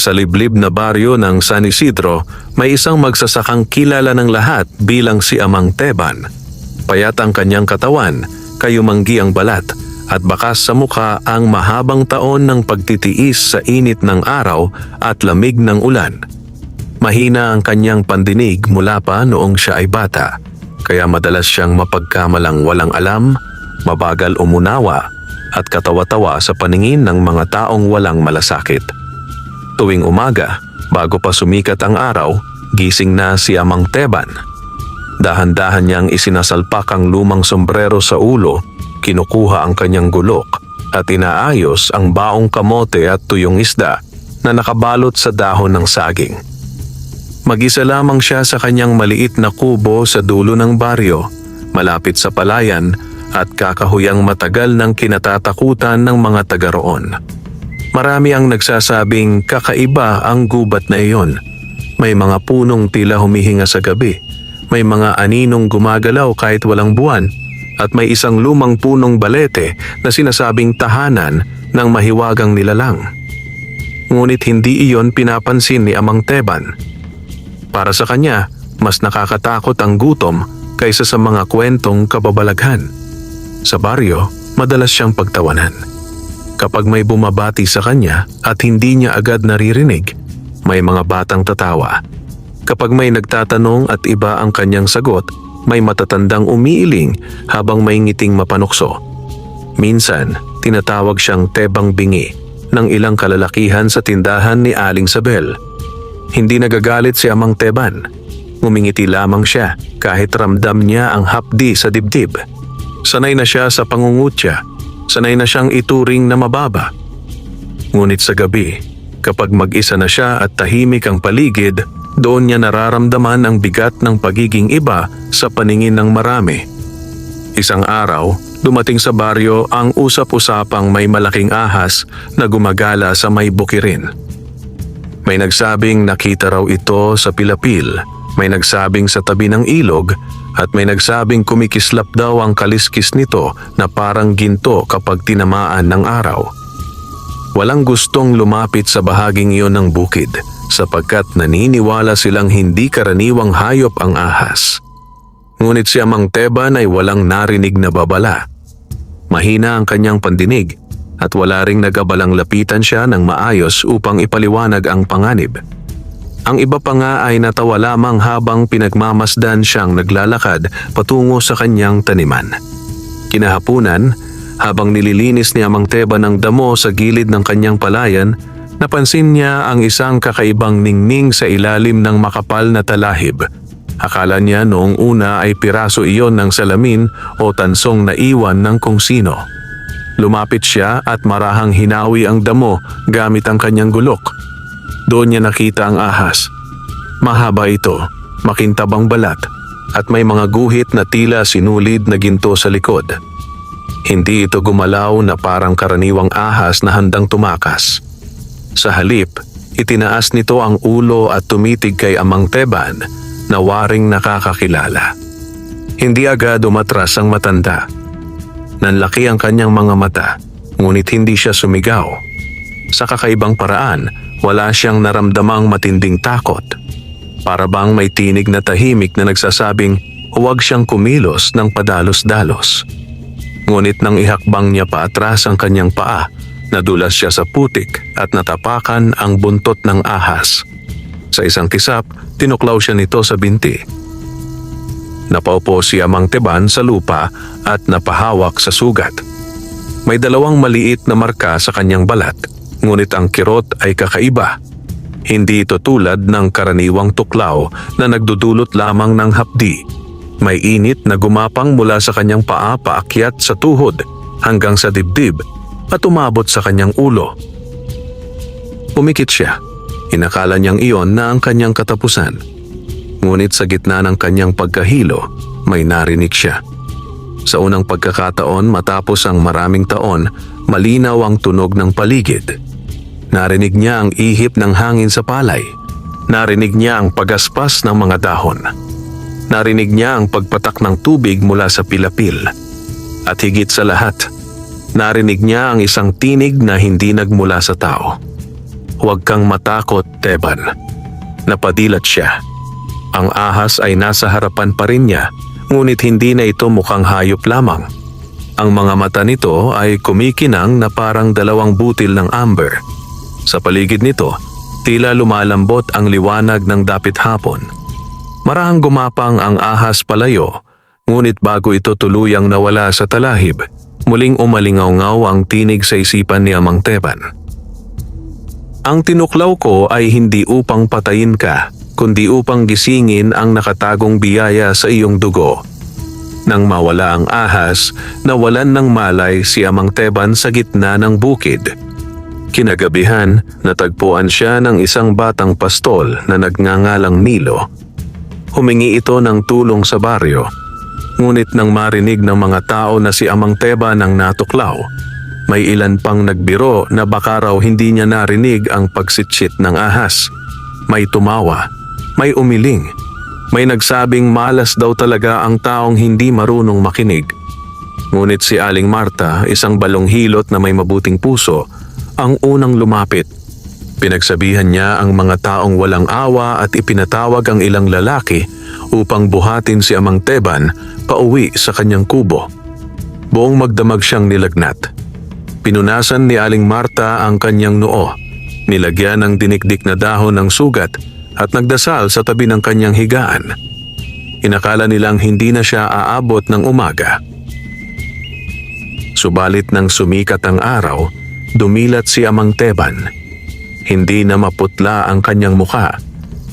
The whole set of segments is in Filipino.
Sa liblib na baryo ng San Isidro, may isang magsasakang kilala ng lahat bilang si Amang Teban. Payat ang kanyang katawan, kayumanggi ang balat, at bakas sa mukha ang mahabang taon ng pagtitiis sa init ng araw at lamig ng ulan. Mahina ang kanyang pandinig mula pa noong siya ay bata, kaya madalas siyang mapagkamalang walang alam, mabagal umunawa, at katawa-tawa sa paningin ng mga taong walang malasakit. Tuwing umaga, bago pa sumikat ang araw, gising na si Amang Teban. Dahan-dahan niyang isinasalpak ang lumang sombrero sa ulo, kinukuha ang kanyang gulok, at inaayos ang baong kamote at tuyong isda na nakabalot sa dahon ng saging. Mag-isa lamang siya sa kanyang maliit na kubo sa dulo ng baryo, malapit sa palayan at kakahuyang matagal ng kinatatakutan ng mga taga roon. Marami ang nagsasabing kakaiba ang gubat na iyon. May mga punong tila humihinga sa gabi, may mga aninong gumagalaw kahit walang buwan, at may isang lumang punong balete na sinasabing tahanan ng mahiwagang nilalang. Ngunit hindi iyon pinapansin ni Amang Teban. Para sa kanya, mas nakakatakot ang gutom kaysa sa mga kwentong kababalaghan. Sa baryo, madalas siyang pagtawanan. Kapag may bumabati sa kanya at hindi niya agad naririnig, may mga batang tatawa. Kapag may nagtatanong at iba ang kanyang sagot, may matatandang umiiling habang may ngiting mapanukso. Minsan, tinatawag siyang Tebang Bingi ng ilang kalalakihan sa tindahan ni Aling Sabel. Hindi nagagalit si Amang Teban. Ngumingiti lamang siya kahit ramdam niya ang hapdi sa dibdib. Sanay na siya sa pangungutya. Sanay na siyang ituring na mababa. Ngunit sa gabi, kapag mag-isa na siya at tahimik ang paligid, doon niya nararamdaman ang bigat ng pagiging iba sa paningin ng marami. Isang araw, dumating sa baryo ang usap-usapang may malaking ahas na gumagala sa may bukirin. May nagsabing nakita raw ito sa pilapil, may nagsabing sa tabi ng ilog, at may nagsabing kumikislap daw ang kaliskis nito na parang ginto kapag tinamaan ng araw. Walang gustong lumapit sa bahaging iyon ng bukid sapagkat naniniwala silang hindi karaniwang hayop ang ahas. Ngunit si Amang Teban ay walang narinig na babala. Mahina ang kanyang pandinig at wala ring nagabalang lapitan siya ng maayos upang ipaliwanag ang panganib. Ang iba pa nga ay natawa lamang habang pinagmamasdan siyang naglalakad patungo sa kanyang taniman. Kinahapunan, habang nililinis ni Amang Teban ang damo sa gilid ng kanyang palayan, napansin niya ang isang kakaibang ningning sa ilalim ng makapal na talahib. Akala niya noong una ay piraso iyon ng salamin o tansong naiwan ng kung sino. Lumapit siya at marahang hinawi ang damo gamit ang kanyang gulok. Doon niya nakita ang ahas. Mahaba ito, makintabang balat, at may mga guhit na tila sinulid na ginto sa likod. Hindi ito gumalaw na parang karaniwang ahas na handang tumakas. Sa halip, itinaas nito ang ulo at tumitig kay Amang Teban na waring nakakakilala. Hindi agad umatras ang matanda. Nanlaki ang kanyang mga mata, ngunit hindi siya sumigaw. Sa kakaibang paraan, wala siyang naramdamang matinding takot. Para bang may tinig na tahimik na nagsasabing huwag siyang kumilos ng padalos-dalos. Ngunit nang ihakbang niya paatras ang kanyang paa, nadulas siya sa putik at natapakan ang buntot ng ahas. Sa isang kisap, tinuklaw siya nito sa binti. Napaupo si Amang Teban sa lupa at napahawak sa sugat. May dalawang maliit na marka sa kanyang balat. Ngunit ang kirot ay kakaiba. Hindi ito tulad ng karaniwang tuklaw na nagdudulot lamang ng hapdi. May init na gumapang mula sa kanyang paa paakyat sa tuhod hanggang sa dibdib at umabot sa kanyang ulo. Pumikit siya. Inakala niyang iyon na ang kanyang katapusan. Ngunit sa gitna ng kanyang pagkahilo, may narinig siya. Sa unang pagkakataon matapos ang maraming taon, malinaw ang tunog ng paligid. Narinig niya ang ihip ng hangin sa palay. Narinig niya ang pagaspas ng mga dahon. Narinig niya ang pagpatak ng tubig mula sa pilapil. At higit sa lahat, narinig niya ang isang tinig na hindi nagmula sa tao. "Huwag kang matakot, Teban." Napadilat siya. Ang ahas ay nasa harapan pa rin niya, ngunit hindi na ito mukhang hayop lamang. Ang mga mata nito ay kumikinang na parang dalawang butil ng amber. Sa paligid nito, tila lumalambot ang liwanag ng dapit hapon. Marahang gumapang ang ahas palayo, ngunit bago ito tuluyang nawala sa talahib, muling umalingaw-ngaw ang tinig sa isipan ni Amang Teban. "Ang tinuklaw ko ay hindi upang patayin ka, kundi upang gisingin ang nakatagong biyaya sa iyong dugo." Nang mawala ang ahas, nawalan ng malay si Amang Teban sa gitna ng bukid. Kinagabihan, natagpuan siya ng isang batang pastol na nagngangalang Milo. Humingi ito ng tulong sa baryo. Ngunit nang marinig ng mga tao na si Amang Teban ang natuklaw, may ilan pang nagbiro na baka raw hindi niya narinig ang pagsitsit ng ahas. May tumawa, may umiling, may nagsabing malas daw talaga ang taong hindi marunong makinig. Ngunit si Aling Marta, isang balong hilot na may mabuting puso, ang unang lumapit. Pinagsabihan niya ang mga taong walang awa at ipinatawag ang ilang lalaki upang buhatin si Amang Teban pauwi sa kanyang kubo. Buong magdamag siyang nilagnat. Pinunasan ni Aling Marta ang kanyang noo, nilagyan ng dinikdik na dahon ng sugat at nagdasal sa tabi ng kanyang higaan. Inakala nilang hindi na siya aabot ng umaga. Subalit nang sumikat ang araw, dumilat si Amang Teban. Hindi na maputla ang kanyang mukha,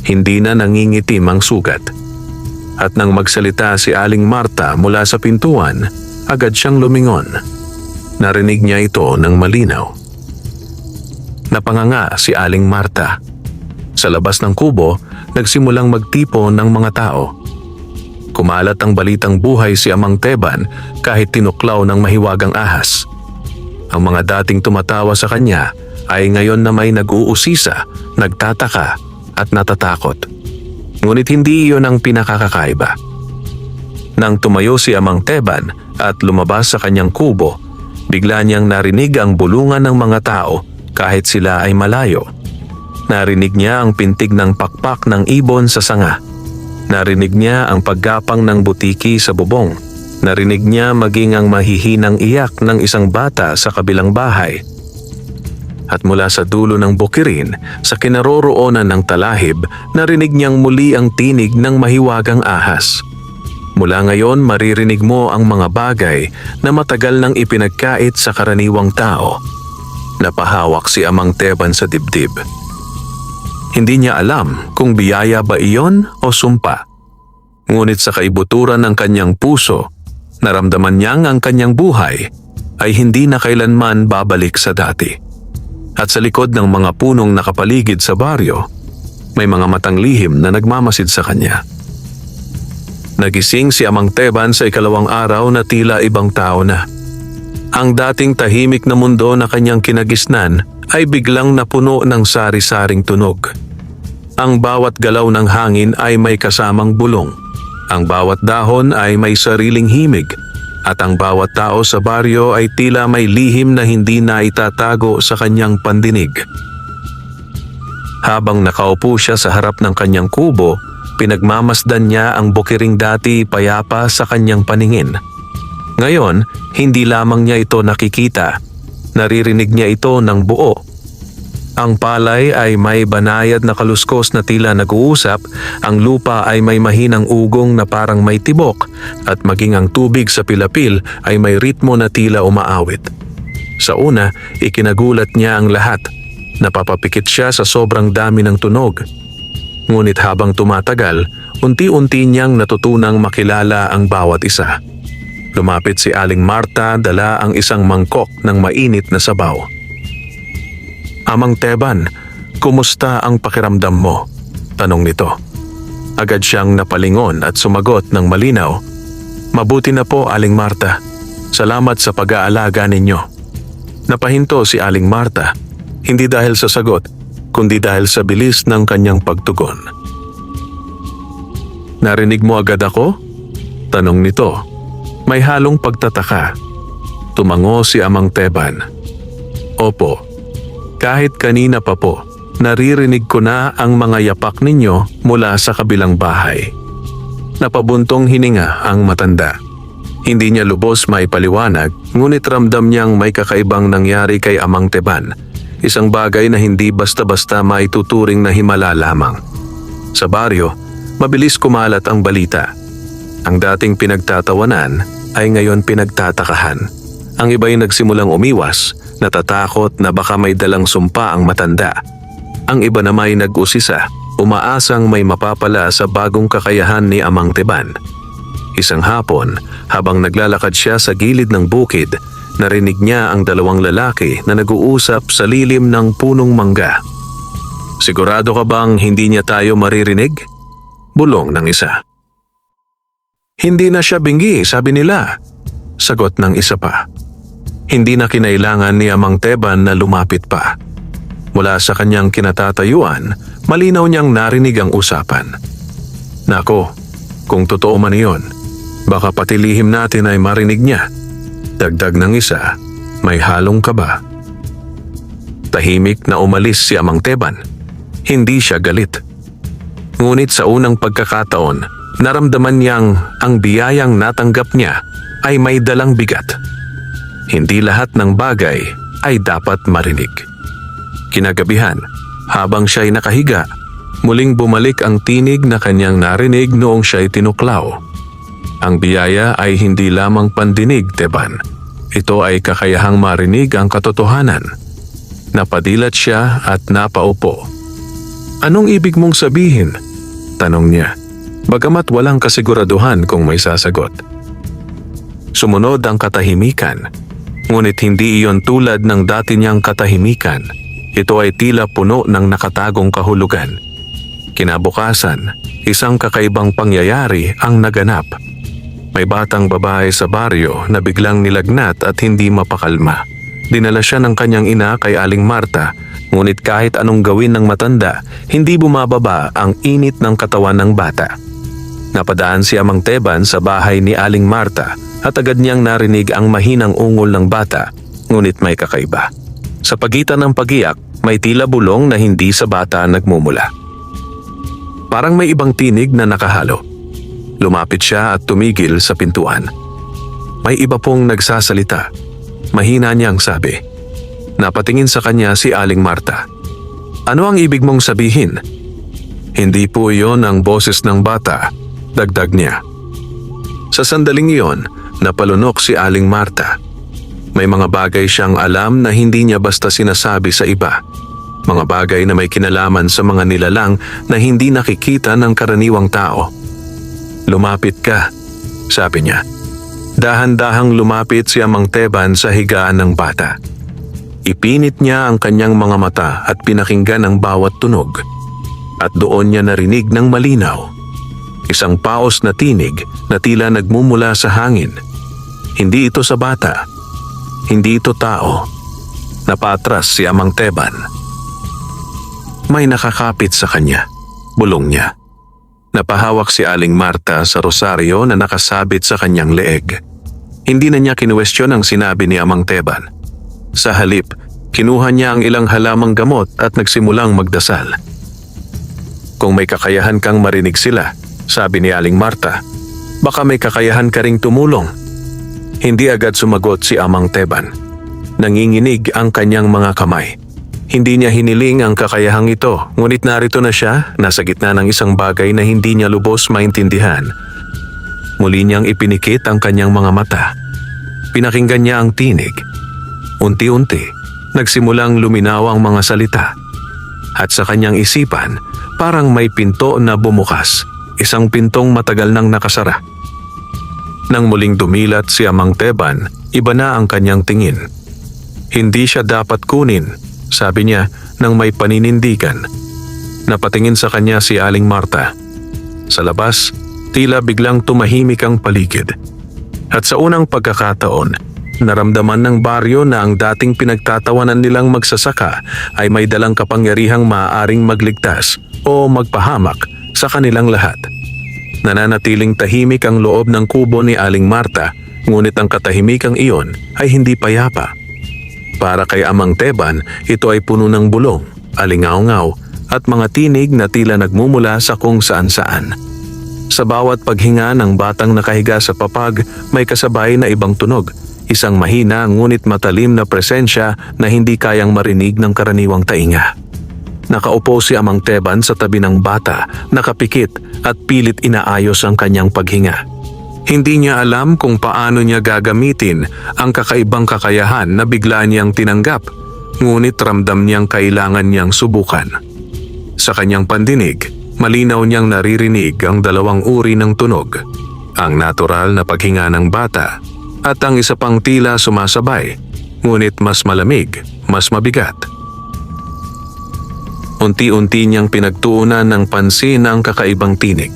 hindi na nangingitim ang sugat. At nang magsalita si Aling Marta mula sa pintuan, agad siyang lumingon. Narinig niya ito ng malinaw. Napanganga si Aling Marta. Sa labas ng kubo, nagsimulang magtipon ng mga tao. Kumalat ang balitang buhay si Amang Teban kahit tinuklaw ng mahiwagang ahas. Ang mga dating tumatawa sa kanya ay ngayon na may nag-uusisa, nagtataka at natatakot. Ngunit hindi iyon ang pinakakakaiba. Nang tumayo si Amang Teban at lumabas sa kanyang kubo, bigla niyang narinig ang bulungan ng mga tao kahit sila ay malayo. Narinig niya ang pintig ng pakpak ng ibon sa sanga. Narinig niya ang paggapang ng butiki sa bubong. Narinig niya maging ang mahihinang iyak ng isang bata sa kabilang bahay. At mula sa dulo ng bukirin, sa kinaroroonan ng talahib, narinig niyang muli ang tinig ng mahiwagang ahas. Mula ngayon, maririnig mo ang mga bagay na matagal nang ipinagkait sa karaniwang tao. Napahawak si Amang Teban sa dibdib. Hindi niya alam kung biyaya ba iyon o sumpa. Ngunit sa kaibuturan ng kanyang puso, naramdaman niyang ang kanyang buhay ay hindi na kailanman babalik sa dati. At sa likod ng mga punong nakapaligid sa baryo, may mga matang lihim na nagmamasid sa kanya. Nagising si Amang Teban sa ikalawang araw na tila ibang tao na. Ang dating tahimik na mundo na kanyang kinagisnan ay biglang napuno ng sari-saring tunog. Ang bawat galaw ng hangin ay may kasamang bulong. Ang bawat dahon ay may sariling himig. At ang bawat tao sa baryo ay tila may lihim na hindi na itatago sa kanyang pandinig. Habang nakaupo siya sa harap ng kanyang kubo, pinagmamasdan niya ang bukiring dati payapa sa kanyang paningin. Ngayon, hindi lamang niya ito nakikita, naririnig niya ito ng buo. Ang palay ay may banayad na kaluskos na tila nag-uusap, ang lupa ay may mahinang ugong na parang may tibok, at maging ang tubig sa pilapil ay may ritmo na tila umaawit. Sa una, ikinagulat niya ang lahat. Napapapikit siya sa sobrang dami ng tunog. Ngunit habang tumatagal, unti-unti niyang natutunang makilala ang bawat isa. Lumapit si Aling Marta, dala ang isang mangkok ng mainit na sabaw. "Amang Teban, kumusta ang pakiramdam mo?" tanong nito. Agad siyang napalingon at sumagot ng malinaw, "Mabuti na po, Aling Marta. Salamat sa pag-aalaga ninyo." Napahinto si Aling Marta, hindi dahil sa sagot, kundi dahil sa bilis ng kanyang pagtugon. "Narinig mo agad ako?" tanong nito. May halong pagtataka. Tumango si Amang Teban. "Opo. Kahit kanina pa po, naririnig ko na ang mga yapak ninyo mula sa kabilang bahay. Napabuntong hininga ang matanda. Hindi niya lubos maipaliwanag, ngunit ramdam niyang may kakaibang nangyari kay Amang Teban. Isang bagay na hindi basta-basta maituturing na himala lamang. Sa baryo, mabilis kumalat ang balita. Ang dating pinagtatawanan ay ngayon pinagtatakahan. Ang iba'y nagsimulang umiwas, natatakot na baka may dalang sumpa ang matanda. Ang iba namay nag-usisa, umaasang may mapapala sa bagong kakayahan ni Amang Teban. Isang hapon, habang naglalakad siya sa gilid ng bukid, narinig niya ang dalawang lalaki na nag-uusap sa lilim ng punong mangga. "Sigurado ka bang hindi niya tayo maririnig?" Bulong ng isa. "Hindi na siya bingi, sabi nila." Sagot ng isa pa. Hindi na kinailangan ni Amang Teban na lumapit pa. Mula sa kanyang kinatatayuan, malinaw niyang narinig ang usapan. "Nako, kung totoo man iyon, baka pati lihim natin ay marinig niya." Dagdag ng isa, "May halong kaba." Tahimik na umalis si Amang Teban. Hindi siya galit. Ngunit sa unang pagkakataon, naramdaman niyang ang biyayang natanggap niya ay may dalang bigat. Hindi lahat ng bagay ay dapat marinig. Kinagabihan, habang siya'y nakahiga, muling bumalik ang tinig na kanyang narinig noong siya'y tinuklaw. Ang biyaya ay hindi lamang pandinig, Teban. Ito ay kakayahang marinig ang katotohanan. Napadilat siya at napaupo. "Anong ibig mong sabihin?" tanong niya, bagamat walang kasiguraduhan kung may sasagot. Sumunod ang katahimikan, ngunit hindi iyon tulad ng dati niyang katahimikan. Ito ay tila puno ng nakatagong kahulugan. Kinabukasan, isang kakaibang pangyayari ang naganap. May batang babae sa baryo na biglang nilagnat at hindi mapakalma. Dinala siya ng kanyang ina kay Aling Marta, ngunit kahit anong gawin ng matanda, hindi bumababa ang init ng katawan ng bata. Napadaan si Amang Teban sa bahay ni Aling Marta at agad niyang narinig ang mahinang ungol ng bata, ngunit may kakaiba. Sa pagitan ng pagiyak, may tila bulong na hindi sa bata nagmumula. Parang may ibang tinig na nakahalo. Lumapit siya at tumigil sa pintuan. May iba pong nagsasalita. Mahina niyang sabi. Napatingin sa kanya si Aling Marta. "Ano ang ibig mong sabihin?" "Hindi po iyon ang boses ng bata," dagdag niya. Sa sandaling iyon, napalunok si Aling Marta. May mga bagay siyang alam na hindi niya basta sinasabi sa iba. Mga bagay na may kinalaman sa mga nilalang na hindi nakikita ng karaniwang tao. "Lumapit ka," sabi niya. Dahan-dahang lumapit si Amang Teban sa higaan ng bata. Ipinit niya ang kanyang mga mata at pinakinggan ang bawat tunog. At doon niya narinig ng malinaw. Isang paos na tinig na tila nagmumula sa hangin. Hindi ito sa bata. Hindi ito tao. Napatras si Amang Teban. May nakakapit sa kanya. Bulong niya. Napahawak si Aling Marta sa rosaryo na nakasabit sa kanyang leeg. Hindi na niya kinuwestiyon ang sinabi ni Amang Teban. Sa halip, kinuha niya ang ilang halamang gamot at nagsimulang magdasal. "Kung may kakayahan kang marinig sila," sabi ni Aling Marta, "baka may kakayahan ka ring tumulong." Hindi agad sumagot si Amang Teban. Nanginginig ang kanyang mga kamay. Hindi niya hiniling ang kakayahang ito, ngunit narito na siya, nasa gitna ng isang bagay na hindi niya lubos maintindihan. Muli niyang ipinikit ang kanyang mga mata. Pinakinggan niya ang tinig. Unti-unti, nagsimulang luminaw ang mga salita. At sa kanyang isipan, parang may pinto na bumukas, isang pintong matagal nang nakasara. Nang muling dumilat si Amang Teban, iba na ang kanyang tingin. Hindi siya dapat kunin, sabi niya nang may paninindigan. Napatingin sa kanya si Aling Marta. Sa labas, tila biglang tumahimik ang paligid. At sa unang pagkakataon, naramdaman ng baryo na ang dating pinagtatawanan nilang magsasaka ay may dalang kapangyarihang maaaring magligtas o magpahamak sa kanilang lahat. Nananatiling tahimik ang loob ng kubo ni Aling Marta, ngunit ang katahimikang iyon ay hindi payapa. Para kay Amang Teban, ito ay puno ng bulong. alingaw-ngaw at mga tinig na tila nagmumula sa kung saan-saan. Sa bawat paghinga ng batang nakahiga sa papag, may kasabay na ibang tunog. Isang mahina ngunit matalim na presensya na hindi kayang marinig ng karaniwang tainga. Nakaupo si Amang Teban sa tabi ng bata, nakapikit at pilit inaayos ang kanyang paghinga. Hindi niya alam kung paano niya gagamitin ang kakaibang kakayahan na bigla niyang tinanggap, ngunit ramdam niyang kailangan niyang subukan. Sa kanyang pandinig, malinaw niyang naririnig ang dalawang uri ng tunog, ang natural na paghinga ng bata at ang isa pang tila sumasabay, ngunit mas malamig, mas mabigat. Unti-unti niyang pinagtuunan ng pansin ang kakaibang tinig.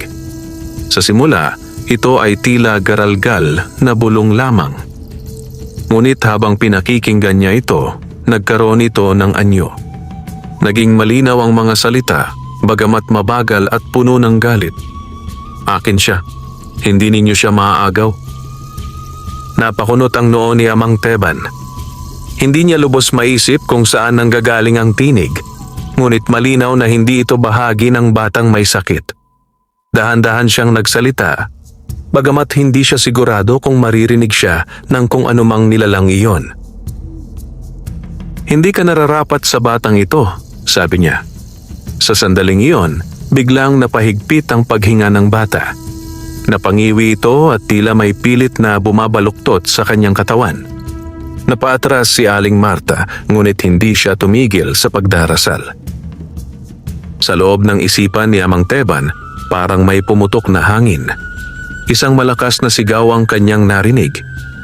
Sa simula, ito ay tila garalgal na bulong lamang. Ngunit habang pinakikinggan niya ito, nagkaroon ito ng anyo. Naging malinaw ang mga salita, bagamat mabagal at puno ng galit. Akin siya, hindi ninyo siya maaagaw. Napakunot ang noo ni Amang Teban. Hindi niya lubos maisip kung saan nanggagaling ang tinig, ngunit malinaw na hindi ito bahagi ng batang may sakit. Dahan-dahan siyang nagsalita, bagamat hindi siya sigurado kung maririnig siya ng kung anumang nilalang iyon. Hindi ka nararapat sa batang ito, sabi niya. Sa sandaling iyon, biglang napahigpit ang paghinga ng bata. Napangiwi ito at tila may pilit na bumabaluktot sa kanyang katawan. Napaatras si Aling Marta, ngunit hindi siya tumigil sa pagdarasal. Sa loob ng isipan ni Amang Teban, parang may pumutok na hangin. Isang malakas na sigaw ang kanyang narinig,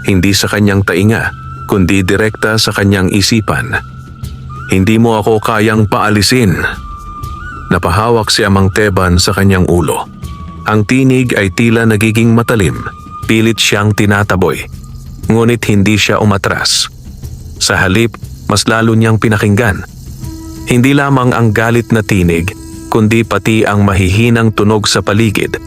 hindi sa kanyang tainga, kundi direkta sa kanyang isipan. Hindi mo ako kayang paalisin. Napahawak si Amang Teban sa kanyang ulo. Ang tinig ay tila nagiging matalim, pilit siyang tinataboy. Ngunit hindi siya umatras. Sa halip, mas lalo niyang pinakinggan. Hindi lamang ang galit na tinig, kundi pati ang mahihinang tunog sa paligid,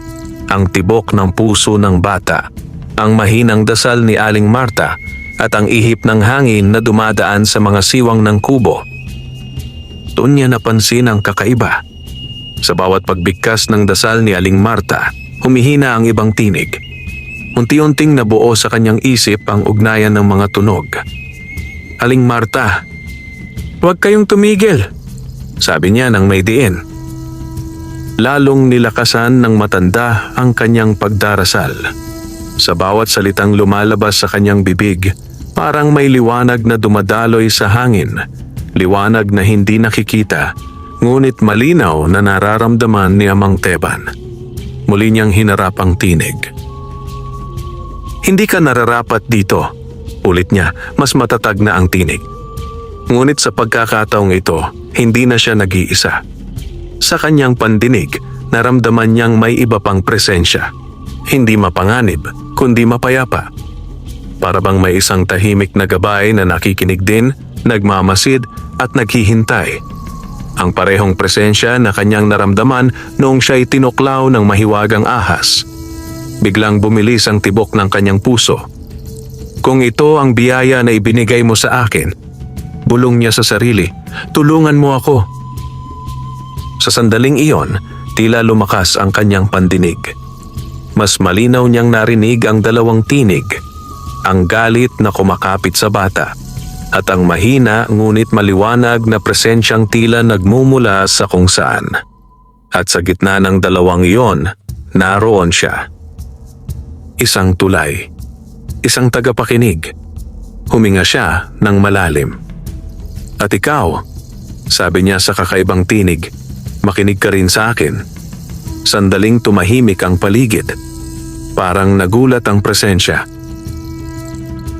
ang tibok ng puso ng bata, ang mahinang dasal ni Aling Marta at ang ihip ng hangin na dumadaan sa mga siwang ng kubo. Doon niya napansin ang kakaiba. Sa bawat pagbigkas ng dasal ni Aling Marta, humihina ang ibang tinig. Unti-unting nabuo sa kanyang isip ang ugnayan ng mga tunog. Aling Marta, huwag kayong tumigil, sabi niya nang may diin. Lalong nilakasan ng matanda ang kanyang pagdarasal. Sa bawat salitang lumalabas sa kanyang bibig, parang may liwanag na dumadaloy sa hangin. Liwanag na hindi nakikita, ngunit malinaw na nararamdaman ni Amang Teban. Muli niyang hinarap ang tinig. Hindi ka nararapat dito, ulit niya, mas matatag na ang tinig. Ngunit sa pagkakataong ito, hindi na siya nag-iisa. Sa kanyang pandinig, naramdaman niyang may iba pang presensya. Hindi mapanganib, kundi mapayapa. Para bang may isang tahimik na gabay na nakikinig din, nagmamasid at naghihintay. Ang parehong presensya na kanyang naramdaman noong siya'y tinuklaw ng mahiwagang ahas. Biglang bumilis ang tibok ng kanyang puso. Kung ito ang biyaya na ibinigay mo sa akin, bulong niya sa sarili, tulungan mo ako. Sa sandaling iyon, tila lumakas ang kanyang pandinig. Mas malinaw niyang narinig ang dalawang tinig, ang galit na kumakapit sa bata at ang mahina ngunit maliwanag na presensyang tila nagmumula sa kung saan. At sa gitna ng dalawang iyon, naroon siya. Isang tulay, isang tagapakinig. Huminga siya ng malalim. At ikaw, sabi niya sa kakaibang tinig, makinig ka rin sa akin. Sandaling tumahimik ang paligid. Parang nagulat ang presensya.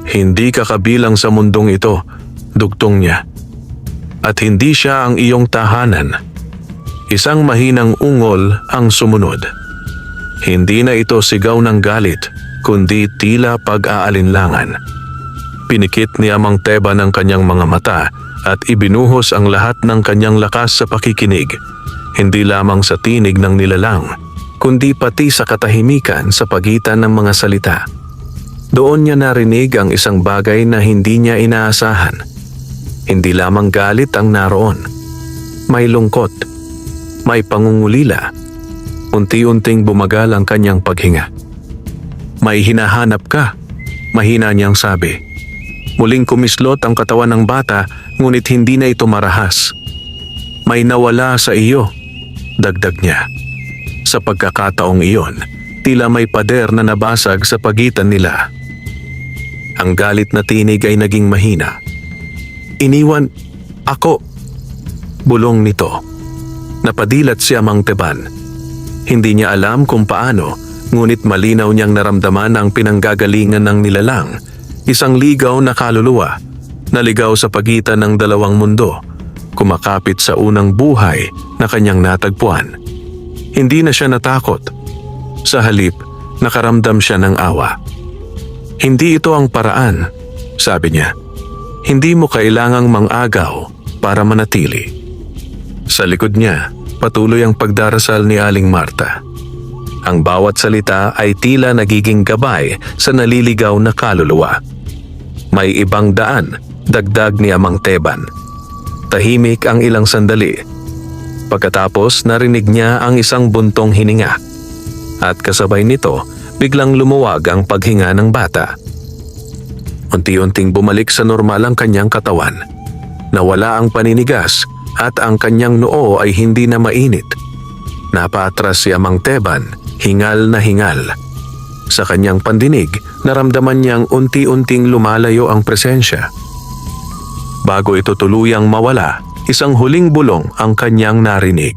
Hindi ka kabilang sa mundong ito, dugtong niya. At hindi siya ang iyong tahanan. Isang mahinang ungol ang sumunod. Hindi na ito sigaw ng galit, kundi tila pag-aalinlangan. Pinikit ni Amang Teban ang kanyang mga mata at ibinuhos ang lahat ng kanyang lakas sa pakikinig. Hindi lamang sa tinig ng nilalang, kundi pati sa katahimikan sa pagitan ng mga salita. Doon niya narinig ang isang bagay na hindi niya inaasahan. Hindi lamang galit ang naroon. May lungkot, may pangungulila. Unti-unting bumagal ang kanyang paghinga. May hinahanap ka, mahina niyang sabi. Muling kumislot ang katawan ng bata, ngunit hindi na ito marahas. May nawala sa iyo, dagdag niya. Sa pagkakataong iyon, tila may pader na nabasag sa pagitan nila. Ang galit na tinig ay naging mahina. Iniwan ako. Bulong nito. Napadilat si Amang Teban. Hindi niya alam kung paano, ngunit malinaw niyang naramdaman ang pinanggagalingan ng nilalang, isang ligaw na kaluluwa, naligaw sa pagitan ng dalawang mundo, kumakapit sa unang buhay na kanyang natagpuan. Hindi na siya natakot. Sa halip, nakaramdam siya ng awa. Hindi ito ang paraan, sabi niya. Hindi mo kailangang mang-agaw para manatili. Sa likod niya, patuloy ang pagdarasal ni Aling Marta. Ang bawat salita ay tila nagiging gabay sa naliligaw na kaluluwa. May ibang daan, dagdag ni Amang Teban. Tahimik ang ilang sandali. Pagkatapos narinig niya ang isang buntong hininga. At kasabay nito, biglang lumuwag ang paghinga ng bata. Unti-unting bumalik sa normal ang kanyang katawan. Nawala ang paninigas at ang kanyang noo ay hindi na mainit. Napaatras si Amang Teban, hingal na hingal. Sa kanyang pandinig, naramdaman niyang unti-unting lumalayo ang presensya. Bago ito tuluyang mawala, isang huling bulong ang kanyang narinig.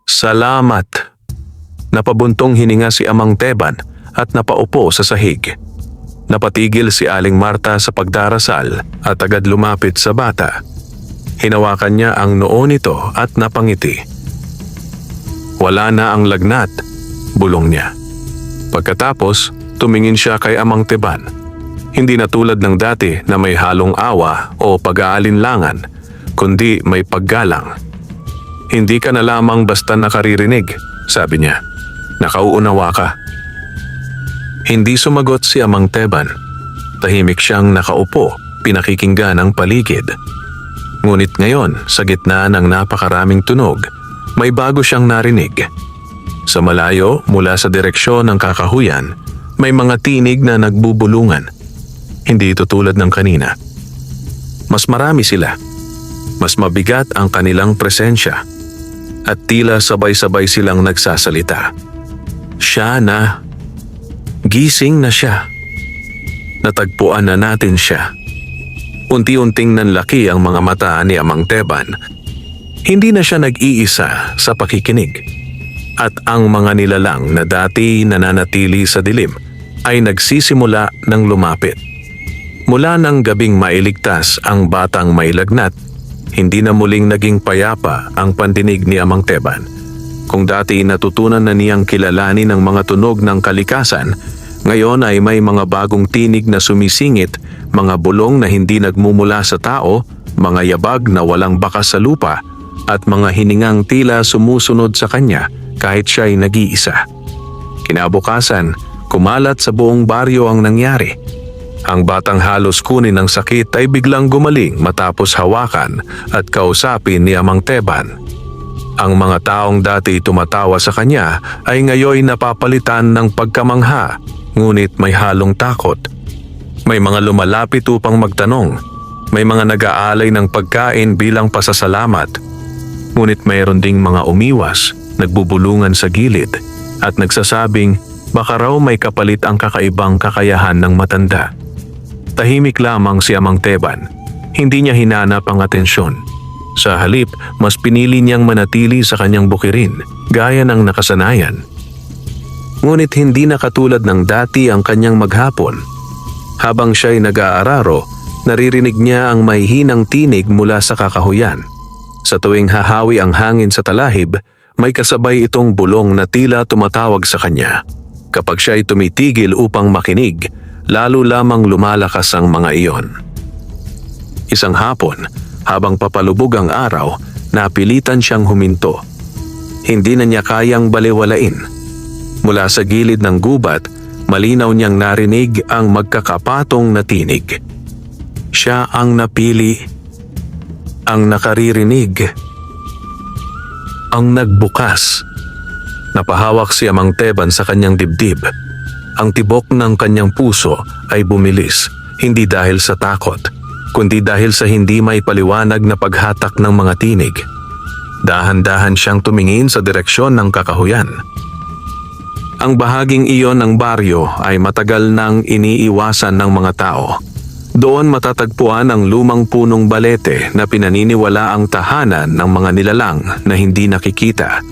Salamat! Napabuntong hininga si Amang Teban at napaupo sa sahig. Napatigil si Aling Marta sa pagdarasal at agad lumapit sa bata. Hinawakan niya ang noo nito at napangiti. Wala na ang lagnat, bulong niya. Pagkatapos, tumingin siya kay Amang Teban. Hindi na tulad ng dati na may halong awa o pag-aalinlangan, kundi may paggalang. Hindi ka na lamang basta nakaririnig, sabi niya. Nakauunawa ka. Hindi sumagot si Amang Teban. Tahimik siyang nakaupo, pinakikinggan ang paligid. Ngunit ngayon, sa gitna ng napakaraming tunog, may bago siyang narinig. Sa malayo, mula sa direksyon ng kakahuyan, may mga tinig na nagbubulungan. Hindi ito tulad ng kanina. Mas marami sila. Mas mabigat ang kanilang presensya. At tila sabay-sabay silang nagsasalita. Siya na. Gising na siya. Natagpuan na natin siya. Unti-unting nanlaki ang mga mata ni Amang Teban. Hindi na siya nag-iisa sa pakikinig. At ang mga nilalang na dati nananatili sa dilim ay nagsisimula ng lumapit. Mula ng gabing mailigtas ang batang may lagnat, hindi na muling naging payapa ang pandinig ni Amang Teban. Kung dati natutunan na niyang kilalanin ang mga tunog ng kalikasan, ngayon ay may mga bagong tinig na sumisingit, mga bulong na hindi nagmumula sa tao, mga yabag na walang bakas sa lupa, at mga hiningang tila sumusunod sa kanya kahit siya'y nag-iisa. Kinabukasan, kumalat sa buong baryo ang nangyari. Ang batang halos kunin ng sakit ay biglang gumaling matapos hawakan at kausapin ni Amang Teban. Ang mga taong dati tumatawa sa kanya ay ngayon napapalitan ng pagkamangha, ngunit may halong takot. May mga lumalapit upang magtanong. May mga nag-aalay ng pagkain bilang pasasalamat. Ngunit mayroon ding mga umiwas, nagbubulungan sa gilid, at nagsasabing baka raw may kapalit ang kakaibang kakayahan ng matanda. Tahimik lamang si Amang Teban. Hindi niya hinanap ang atensyon. Sa halip, mas pinili niyang manatili sa kanyang bukirin, gaya ng nakasanayan. Ngunit hindi na katulad ng dati ang kanyang maghapon. Habang siya'y nag-aararo, naririnig niya ang may hinang tinig mula sa kakahuyan. Sa tuwing hahawi ang hangin sa talahib, may kasabay itong bulong na tila tumatawag sa kanya. Kapag siya'y tumitigil upang makinig, lalo lamang lumalakas ang mga iyon. Isang hapon, habang papalubog ang araw, napilitan siyang huminto. Hindi na niya kayang balewalain. Mula sa gilid ng gubat, malinaw niyang narinig ang magkakapatong na tinig. Siya ang napili, ang nakaririnig, ang nagbukas. Napahawak si Amang Teban sa kanyang dibdib. Ang tibok ng kanyang puso ay bumilis, hindi dahil sa takot, kundi dahil sa hindi may paliwanag na paghatak ng mga tinig. Dahan-dahan siyang tumingin sa direksyon ng kakahuyan. Ang bahaging iyon ng baryo ay matagal nang iniiwasan ng mga tao. Doon matatagpuan ang lumang punong balete na pinaniniwala ang tahanan ng mga nilalang na hindi nakikita.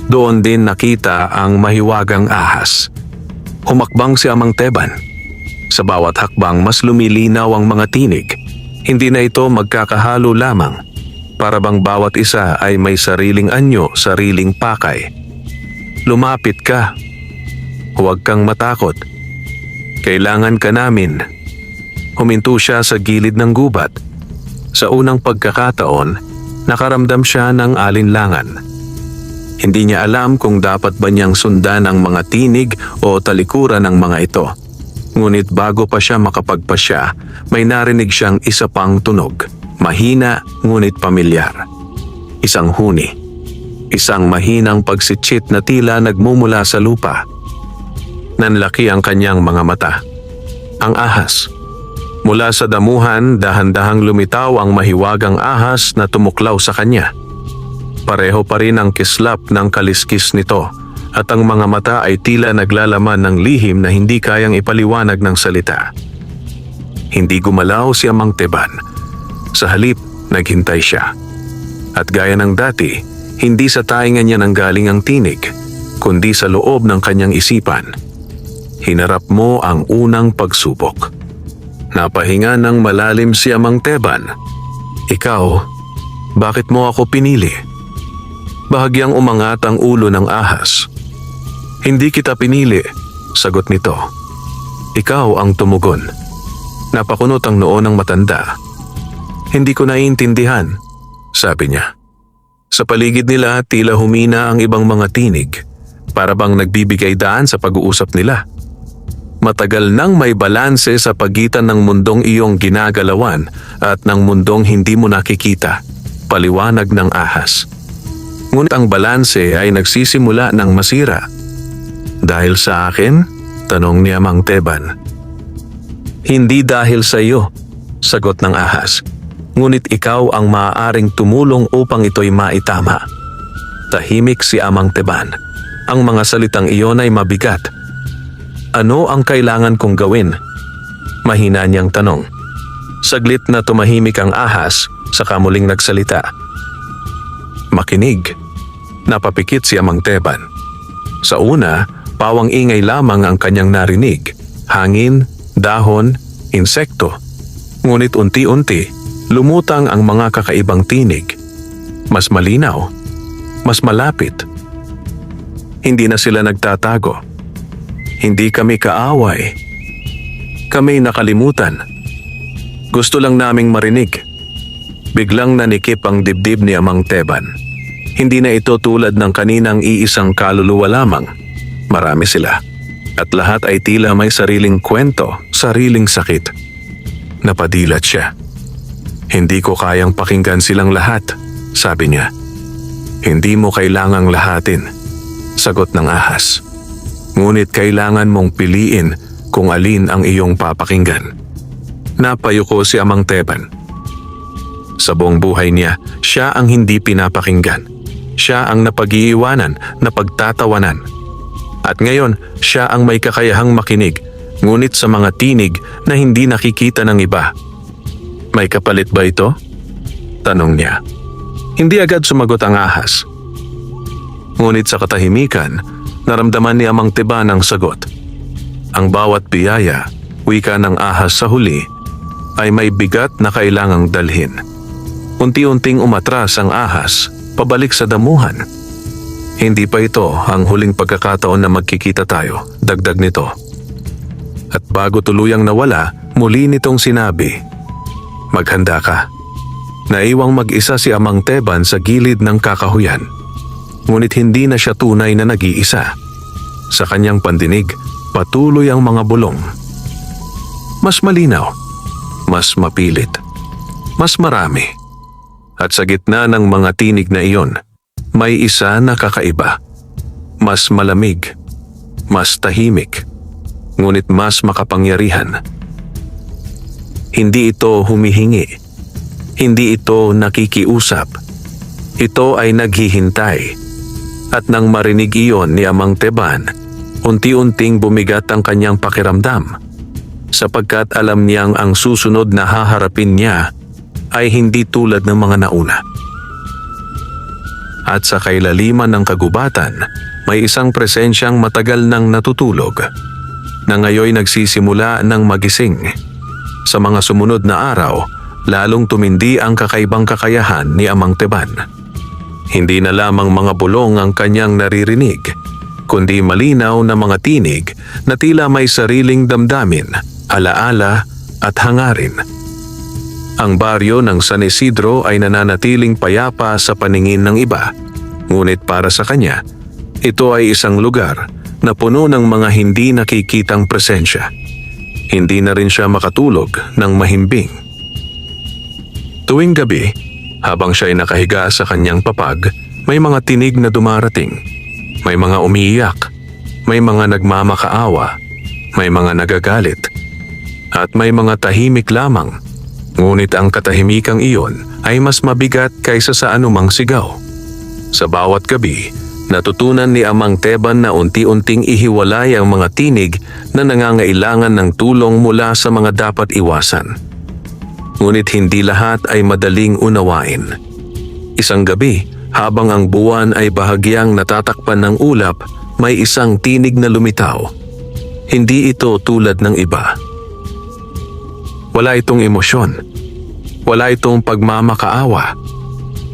Doon din nakita ang mahiwagang ahas. Humakbang si Amang Teban. Sa bawat hakbang mas lumilinaw ang mga tinig. Hindi na ito magkakahalo lamang. Para bang bawat isa ay may sariling anyo, sariling pakay. Lumapit ka. Huwag kang matakot. Kailangan ka namin. Huminto siya sa gilid ng gubat. Sa unang pagkakataon, nakaramdam siya ng alinlangan. Hindi niya alam kung dapat ba niyang sundan ang mga tinig o talikuran ng mga ito. Ngunit bago pa siya makapagpasya, may narinig siyang isa pang tunog. Mahina ngunit pamilyar. Isang huni. Isang mahinang pagsitsit na tila nagmumula sa lupa. Nanlaki ang kanyang mga mata. Ang ahas. Mula sa damuhan, dahan-dahang lumitaw ang mahiwagang ahas na tumuklaw sa kanya. Pareho pa rin ang kislap ng kaliskis nito at ang mga mata ay tila naglalaman ng lihim na hindi kayang ipaliwanag ng salita. Hindi gumalaw si Amang Teban. Sa halip, naghintay siya. At gaya ng dati, hindi sa tainga niya nanggaling ang tinig, kundi sa loob ng kanyang isipan. Hinarap mo ang unang pagsubok. Napahinga ng malalim si Amang Teban. Ikaw, bakit mo ako pinili? Bahagyang umangat ang ulo ng ahas. Hindi kita pinili, sagot nito. Ikaw ang tumugon. Napakunot ang noo ng matanda. Hindi ko naiintindihan, sabi niya. Sa paligid nila tila humina ang ibang mga tinig, para bang nagbibigay daan sa pag-uusap nila. Matagal nang may balanse sa pagitan ng mundong iyong ginagalawan at ng mundong hindi mo nakikita, paliwanag ng ahas. Ngunit ang balanse ay nagsisimula ng masira. Dahil sa akin? Tanong ni Amang Teban. Hindi dahil sa iyo, sagot ng ahas. Ngunit ikaw ang maaaring tumulong upang ito'y maitama. Tahimik si Amang Teban. Ang mga salitang iyon ay mabigat. Ano ang kailangan kong gawin? Mahina niyang tanong. Saglit na tumahimik ang ahas, saka muling nagsalita. Makinig. Napapikit si Amang Teban. Sa una, pawang ingay lamang ang kanyang narinig. Hangin, dahon, insekto. Ngunit unti-unti, lumutang ang mga kakaibang tinig. Mas malinaw, mas malapit. Hindi na sila nagtatago. Hindi kami kaaway. Kami nakalimutan. Gusto lang naming marinig. Biglang nanikip ang dibdib ni Amang Teban. Hindi na ito tulad ng kaninang iisang kaluluwa lamang. Marami sila. At lahat ay tila may sariling kwento, sariling sakit. Napadilat siya. Hindi ko kayang pakinggan silang lahat, sabi niya. Hindi mo kailangang lahatin, sagot ng ahas. Ngunit kailangan mong piliin kung alin ang iyong papakinggan. Napayuko si Amang Teban. Sa buong buhay niya, siya ang hindi pinapakinggan. Siya ang napag-iiwanan, napagtatawanan. At ngayon, siya ang may kakayahang makinig, ngunit sa mga tinig na hindi nakikita ng iba. May kapalit ba ito? Tanong niya. Hindi agad sumagot ang ahas. Ngunit sa katahimikan, naramdaman ni Amang Teban ang sagot. Ang bawat biyaya, wika ng ahas sa huli, ay may bigat na kailangang dalhin. Unti-unting umatras ang ahas, pabalik sa damuhan. Hindi pa ito ang huling pagkakataon na magkikita tayo, dagdag nito. At bago tuluyang nawala, muli nitong sinabi, maghanda ka. Naiwang mag-isa si Amang Teban sa gilid ng kakahuyan. Ngunit hindi na siya tunay na nag-iisa. Sa kanyang pandinig, patuloy ang mga bulong. Mas malinaw, mas mapilit, mas marami. At sa gitna ng mga tinig na iyon, may isa na kakaiba. Mas malamig, mas tahimik, ngunit mas makapangyarihan. Hindi ito humihingi. Hindi ito nakikiusap. Ito ay naghihintay. At nang marinig iyon ni Amang Teban, unti-unting bumigat ang kanyang pakiramdam, sapagkat alam niyang ang susunod na haharapin niya ay hindi tulad ng mga nauna. At sa kailaliman ng kagubatan, may isang presensyang matagal nang natutulog, na ngayoy nagsisimula ng magising. Sa mga sumunod na araw, lalong tumindi ang kakaibang kakayahan ni Amang Teban. Hindi na lamang mga bulong ang kanyang naririnig, kundi malinaw na mga tinig na tila may sariling damdamin, alaala at hangarin. Ang baryo ng San Isidro ay nananatiling payapa sa paningin ng iba, ngunit para sa kanya, ito ay isang lugar na puno ng mga hindi nakikitang presensya. Hindi na rin siya makatulog ng mahimbing. Tuwing gabi, habang siya ay nakahiga sa kanyang papag, may mga tinig na dumarating. May mga umiiyak, may mga nagmamakaawa, may mga nagagalit, at may mga tahimik lamang. Ngunit ang katahimikang iyon ay mas mabigat kaysa sa anumang sigaw. Sa bawat gabi, natutunan ni Amang Teban na unti-unting ihiwalay ang mga tinig na nangangailangan ng tulong mula sa mga dapat iwasan. Ngunit hindi lahat ay madaling unawain. Isang gabi, habang ang buwan ay bahagyang natatakpan ng ulap, may isang tinig na lumitaw. Hindi ito tulad ng iba. Wala itong emosyon. Wala itong pagmamakaawa.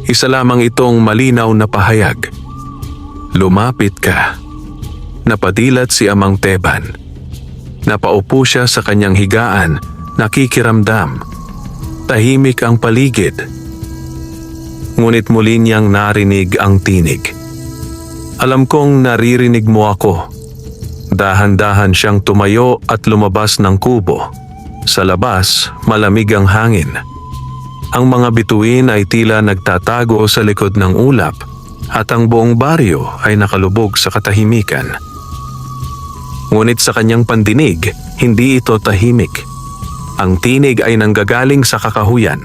Isa lamang itong malinaw na pahayag. Lumapit ka. Napadilat si Amang Teban. Napaupo siya sa kanyang higaan, nakikiramdam. Tahimik ang paligid. Ngunit muli niyang narinig ang tinig. Alam kong naririnig mo ako. Dahan-dahan siyang tumayo at lumabas ng kubo. Sa labas, malamig ang hangin. Ang mga bituin ay tila nagtatago sa likod ng ulap at ang buong baryo ay nakalubog sa katahimikan. Ngunit sa kanyang pandinig, hindi ito tahimik. Ang tinig ay nanggagaling sa kakahuyan,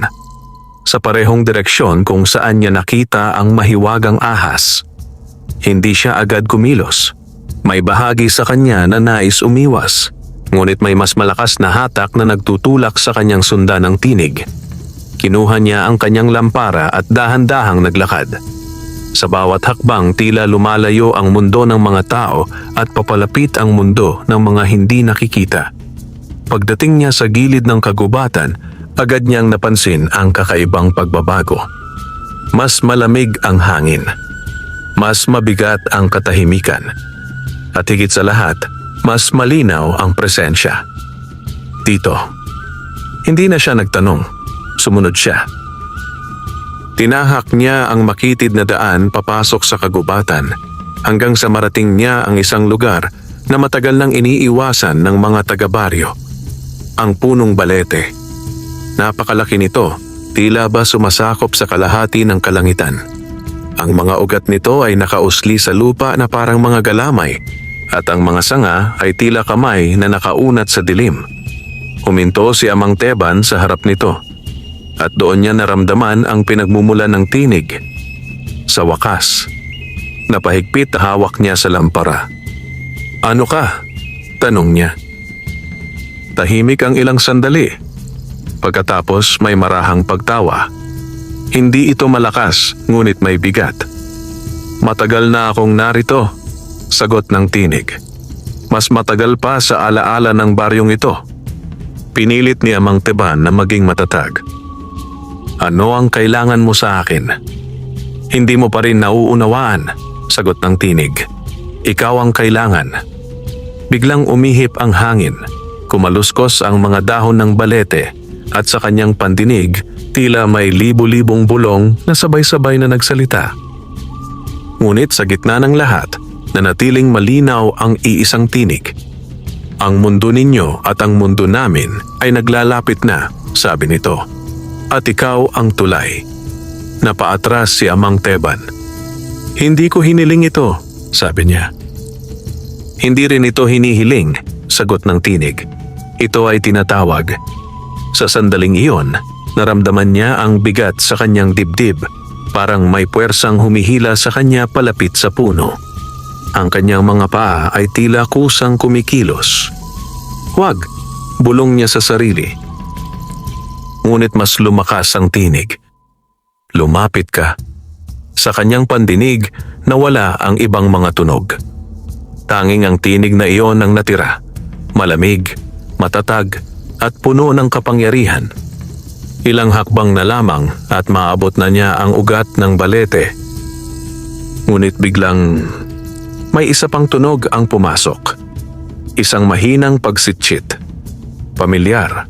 sa parehong direksyon kung saan niya nakita ang mahiwagang ahas. Hindi siya agad kumilos. May bahagi sa kanya na nais umiwas, ngunit may mas malakas na hatak na nagtutulak sa kanyang sundan ng tinig. Kinuha niya ang kanyang lampara at dahan-dahang naglakad. Sa bawat hakbang tila lumalayo ang mundo ng mga tao at papalapit ang mundo ng mga hindi nakikita. Pagdating niya sa gilid ng kagubatan, agad niyang napansin ang kakaibang pagbabago. Mas malamig ang hangin. Mas mabigat ang katahimikan. At higit sa lahat, mas malinaw ang presensya. Dito. Hindi na siya nagtanong. Sumunod siya. Tinahak niya ang makitid na daan papasok sa kagubatan hanggang sa marating niya ang isang lugar na matagal nang iniiwasan ng mga taga-baryo. Ang punong balete. Napakalaki nito, tila ba sumasakop sa kalahati ng kalangitan. Ang mga ugat nito ay nakausli sa lupa na parang mga galamay at ang mga sanga ay tila kamay na nakaunat sa dilim. Huminto si Amang Teban sa harap nito at doon niya naramdaman ang pinagmumulan ng tinig. Sa wakas, napahigpit hawak niya sa lampara. "Ano ka?" tanong niya. Tahimik ang ilang sandali. Pagkatapos may marahang pagtawa. Hindi ito malakas, ngunit may bigat. "Matagal na akong narito," sagot ng tinig. "Mas matagal pa sa alaala ng baryong ito." Pinilit ni Amang Teban na maging matatag. "Ano ang kailangan mo sa akin?" "Hindi mo pa rin nauunawaan," sagot ng tinig. "Ikaw ang kailangan." Biglang umihip ang hangin. Kumaluskos ang mga dahon ng balete at sa kanyang pandinig, tila may libo-libong bulong na sabay-sabay na nagsalita. Ngunit sa gitna ng lahat, nanatiling malinaw ang iisang tinig. "Ang mundo ninyo at ang mundo namin ay naglalapit na," sabi nito. "At ikaw ang tulay." Napaatras si Amang Teban. Hindi ko hiniling ito, sabi niya. Hindi rin ito hinihiling, sagot ng tinig. Ito ay tinatawag. Sa sandaling iyon, naramdaman niya ang bigat sa kanyang dibdib, parang may puwersang humihila sa kanya palapit sa puno. Ang kanyang mga paa ay tila kusang kumikilos. Huwag, bulong niya sa sarili. Ngunit mas lumakas ang tinig. Lumapit ka. Sa kanyang pandinig, nawala ang ibang mga tunog. Tanging ang tinig na iyon ang natira. Malamig, matatag, at puno ng kapangyarihan. Ilang hakbang na lamang at maabot na niya ang ugat ng balete. Ngunit biglang may isa pang tunog ang pumasok. Isang mahinang pagsitsit. Pamilyar.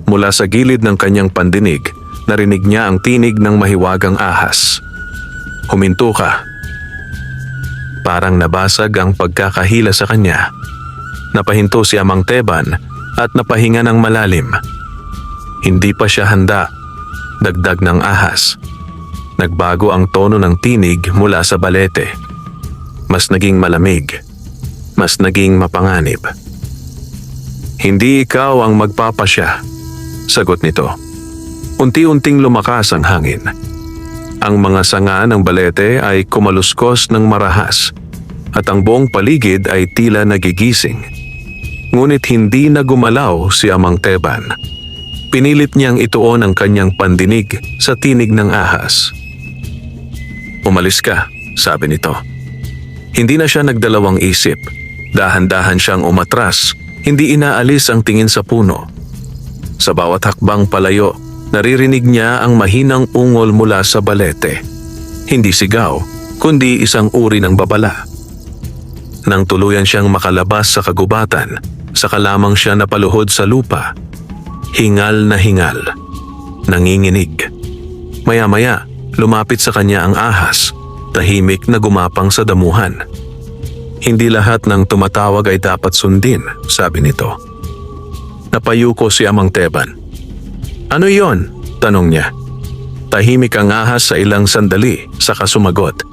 Mula sa gilid ng kanyang pandinig, narinig niya ang tinig ng mahiwagang ahas. Huminto ka. Parang nabasag ang pagkakahila sa kanya. Napahinto si Amang Teban at napahinga ng malalim. Hindi pa siya handa. Dagdag ng ahas. Nagbago ang tono ng tinig mula sa balete. Mas naging malamig. Mas naging mapanganib. Hindi ikaw ang magpapasya, sagot nito. Unti-unting lumakas ang hangin. Ang mga sanga ng balete ay kumaluskos ng marahas at ang buong paligid ay tila nagigising. Ngunit hindi na gumalaw si Amang Teban. Pinilit niyang ituon ang kanyang pandinig sa tinig ng ahas. Umalis ka, sabi nito. Hindi na siya nagdalawang isip. Dahan-dahan siyang umatras, hindi inaalis ang tingin sa puno. Sa bawat hakbang palayo, naririnig niya ang mahinang ungol mula sa balete. Hindi sigaw, kundi isang uri ng babala. Nang tuluyan siyang makalabas sa kagubatan, saka lamang siya napaluhod sa lupa. Hingal na hingal. Nanginginig. Maya-maya, lumapit sa kanya ang ahas, tahimik na gumapang sa damuhan. Hindi lahat ng tumatawag ay dapat sundin, sabi nito. Napayuko si Amang Teban. Ano yon? Tanong niya. Tahimik ang ahas sa ilang sandali, saka sumagot.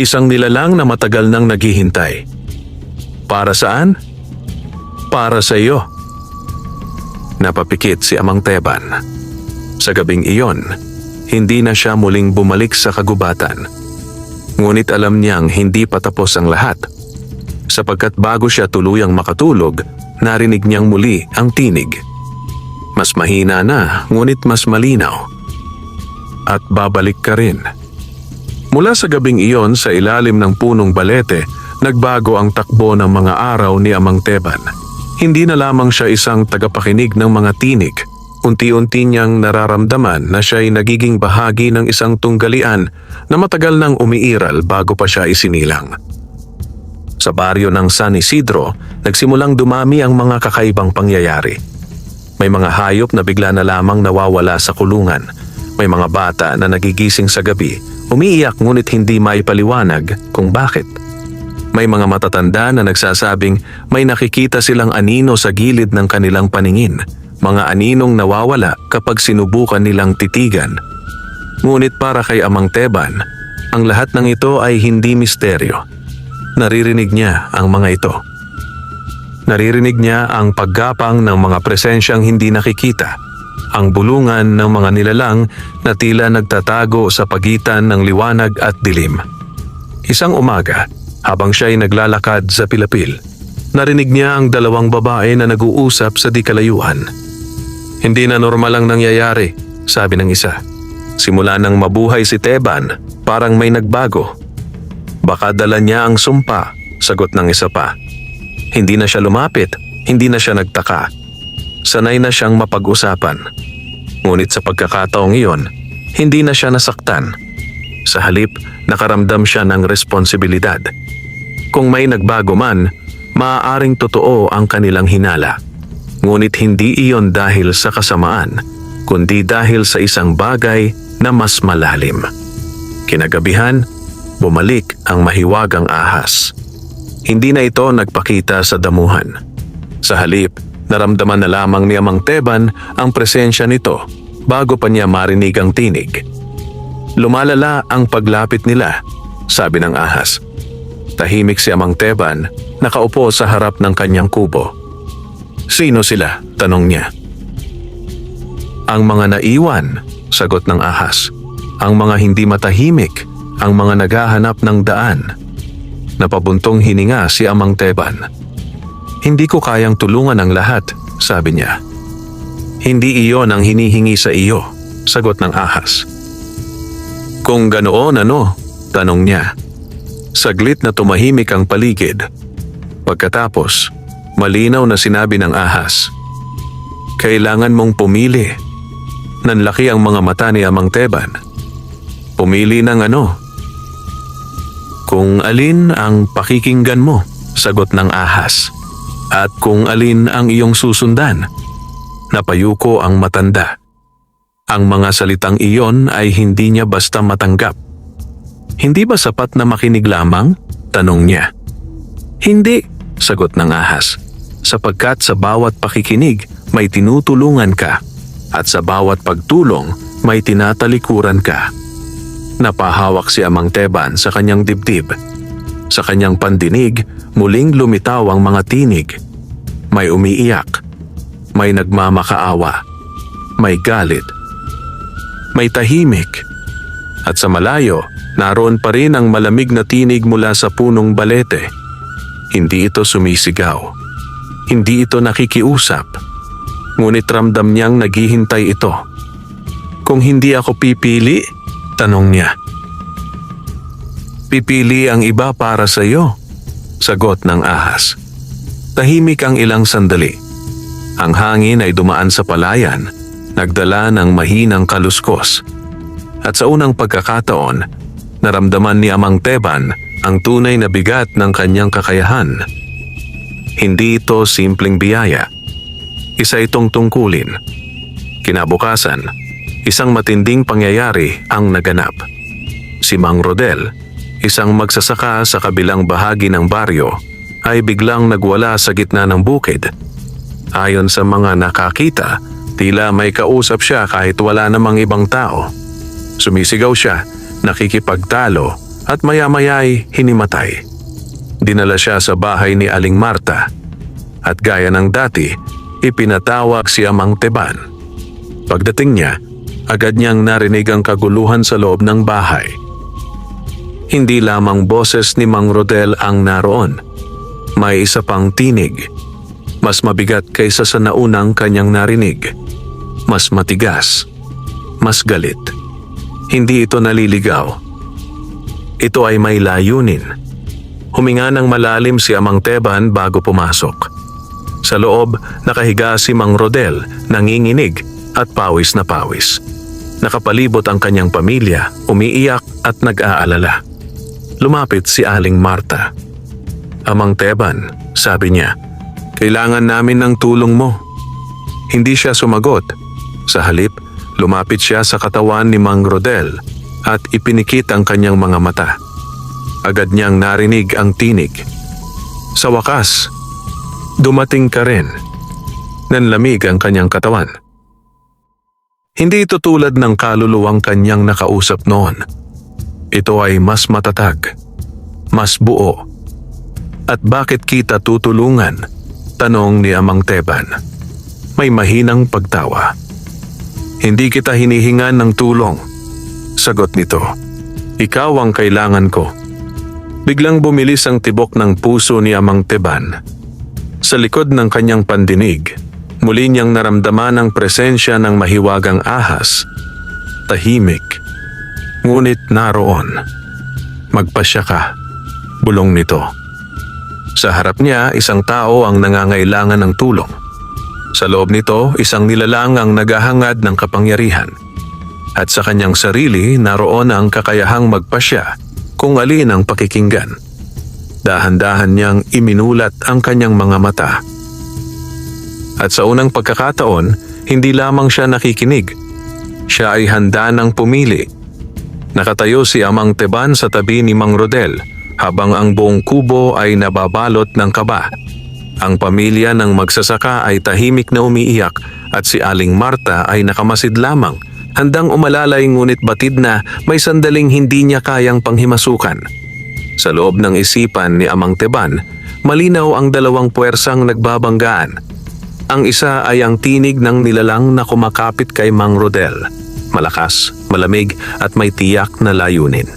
Isang nilalang na matagal nang naghihintay. Para saan? Para sa iyo. Napapikit si Amang Teban. Sa gabing iyon, hindi na siya muling bumalik sa kagubatan. Ngunit alam niyang hindi pa tapos ang lahat. Sapagkat bago siya tuluyang makatulog, narinig niyang muli ang tinig. Mas mahina na, ngunit mas malinaw. At babalik ka rin. Mula sa gabing iyon sa ilalim ng punong balete, nagbago ang takbo ng mga araw ni Amang Teban. Hindi na lamang siya isang tagapakinig ng mga tinig. Unti-unti niyang nararamdaman na siya'y nagiging bahagi ng isang tunggalian na matagal nang umiiral bago pa siya isinilang. Sa baryo ng San Isidro, nagsimulang dumami ang mga kakaibang pangyayari. May mga hayop na bigla na lamang nawawala sa kulungan. May mga bata na nagigising sa gabi, umiiyak ngunit hindi maipaliwanag kung bakit. May mga matatanda na nagsasabing may nakikita silang anino sa gilid ng kanilang paningin. Mga aninong nawawala kapag sinubukan nilang titigan. Ngunit para kay Amang Teban, ang lahat ng ito ay hindi misteryo. Naririnig niya ang mga ito. Naririnig niya ang paggapang ng mga presensyang hindi nakikita, ang bulungan ng mga nilalang na tila nagtatago sa pagitan ng liwanag at dilim. Isang umaga, habang siya'y naglalakad sa pilapil, narinig niya ang dalawang babae na nag-uusap sa di kalayuan. Hindi na normal ang nangyayari, sabi ng isa. Simula nang mabuhay si Teban, parang may nagbago. Baka dala niya ang sumpa, sagot ng isa pa. Hindi na siya lumapit, hindi na siya nagtaka. Sanay na siyang mapag-usapan. Ngunit sa pagkakataong iyon, hindi na siya nasaktan. Sa halip, nakaramdam siya ng responsibilidad. Kung may nagbago man, maaaring totoo ang kanilang hinala. Ngunit hindi iyon dahil sa kasamaan, kundi dahil sa isang bagay na mas malalim. Kinagabihan, bumalik ang mahiwagang ahas. Hindi na ito nagpakita sa damuhan. Sa halip, naramdaman na lamang ni Amang Teban ang presensya nito bago pa niya marinig ang tinig. Lumalala ang paglapit nila, sabi ng ahas. Tahimik si Amang Teban, nakaupo sa harap ng kanyang kubo. Sino sila? Tanong niya. Ang mga naiwan, sagot ng ahas. Ang mga hindi matahimik, ang mga naghahanap ng daan. Napabuntong hininga si Amang Teban. Hindi ko kayang tulungan ang lahat, sabi niya. Hindi iyon ang hinihingi sa iyo, sagot ng ahas. Kung ganoon ano? Tanong niya. Saglit na tumahimik ang paligid. Pagkatapos, malinaw na sinabi ng ahas. Kailangan mong pumili. Nanlaki ang mga mata ni Amang Teban. Pumili ng ano? Kung alin ang pakikinggan mo, sagot ng ahas. At kung alin ang iyong susundan, napayuko ang matanda. Ang mga salitang iyon ay hindi niya basta matanggap. Hindi ba sapat na makinig lamang? Tanong niya. Hindi, sagot ng ahas. Sapagkat sa bawat pakikinig may tinutulungan ka at sa bawat pagtulong may tinatalikuran ka. Napahawak si Amang Teban sa kanyang dibdib. Sa kanyang pandinig, muling lumitaw ang mga tinig. May umiiyak, may nagmamakaawa, may galit, may tahimik. At sa malayo, naroon pa rin ang malamig na tinig mula sa punong balete. Hindi ito sumisigaw. Hindi ito nakikiusap. Ngunit ramdam niyang naghihintay ito. Kung hindi ako pipili, tanong niya. Pipili ang iba para sa iyo, sagot ng ahas. Tahimik ang ilang sandali. Ang hangin ay dumaan sa palayan, nagdala ng mahinang kaluskos. At sa unang pagkakataon, naramdaman ni Amang Teban ang tunay na bigat ng kanyang kakayahan. Hindi ito simpleng biyaya. Isa itong tungkulin. Kinabukasan, isang matinding pangyayari ang naganap. Si Mang Rodel, isang magsasaka sa kabilang bahagi ng baryo, ay biglang nagwala sa gitna ng bukid. Ayon sa mga nakakita, tila may kausap siya kahit wala namang ibang tao. Sumisigaw siya, nakikipagtalo at maya-maya ay hinimatay. Dinala siya sa bahay ni Aling Marta at gaya ng dati, ipinatawag si Amang Teban. Pagdating niya, agad niyang narinig ang kaguluhan sa loob ng bahay. Hindi lamang boses ni Mang Rodel ang naroon. May isa pang tinig. Mas mabigat kaysa sa naunang kanyang narinig. Mas matigas. Mas galit. Hindi ito naliligaw. Ito ay may layunin. Huminga ng malalim si Amang Teban bago pumasok. Sa loob, nakahiga si Mang Rodel, nanginginig at pawis na pawis. Nakapalibot ang kanyang pamilya, umiiyak at nag-aalala. Lumapit si Aling Marta. Amang Teban, sabi niya, kailangan namin ng tulong mo. Hindi siya sumagot. Sa halip, lumapit siya sa katawan ni Mang Rodel at ipinikit ang kanyang mga mata. Agad niyang narinig ang tinig. Sa wakas, dumating ka rin. Nanlamig ang kanyang katawan. Hindi ito tulad ng kaluluwang kanyang nakausap noon. Ito ay mas matatag, mas buo. At bakit kita tutulungan? Tanong ni Amang Teban. May mahinang pagtawa. Hindi kita hinihingan ng tulong. Sagot nito. Ikaw ang kailangan ko. Biglang bumilis ang tibok ng puso ni Amang Teban. Sa likod ng kanyang pandinig, muli niyang naramdaman ang presensya ng mahiwagang ahas. Tahimik. Ngunit naroon. Magpasya ka. Bulong nito. Sa harap niya, isang tao ang nangangailangan ng tulong. Sa loob nito, isang nilalang ang naghahangad ng kapangyarihan. At sa kanyang sarili, naroon ang kakayahang magpasya kung alin ang pakikinggan. Dahan-dahan niyang iminulat ang kanyang mga mata. At sa unang pagkakataon, hindi lamang siya nakikinig. Siya ay handa ng pumili. Nakatayo si Amang Teban sa tabi ni Mang Rodel habang ang buong kubo ay nababalot ng kaba. Ang pamilya ng magsasaka ay tahimik na umiiyak at si Aling Marta ay nakamasid lamang, handang umalalay ngunit batid na may sandaling hindi niya kayang panghimasukan. Sa loob ng isipan ni Amang Teban, malinaw ang dalawang puwersang nagbabanggaan. Ang isa ay ang tinig ng nilalang na kumakapit kay Mang Rodel. Malakas, malamig at may tiyak na layunin.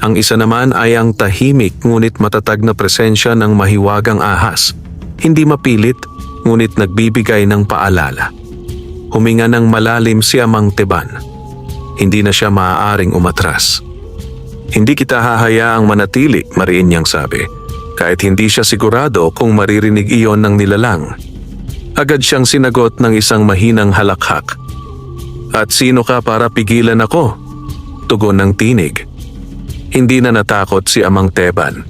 Ang isa naman ay ang tahimik ngunit matatag na presensya ng mahiwagang ahas. Hindi mapilit ngunit nagbibigay ng paalala. Huminga ng malalim si Amang Teban. Hindi na siya maaaring umatras. Hindi kita hahayaang manatili, mariin niyang sabi. Kahit hindi siya sigurado kung maririnig iyon ng nilalang. Agad siyang sinagot ng isang mahinang halakhak. At sino ka para pigilan ako? Tugon ng tinig. Hindi na natakot si Amang Teban.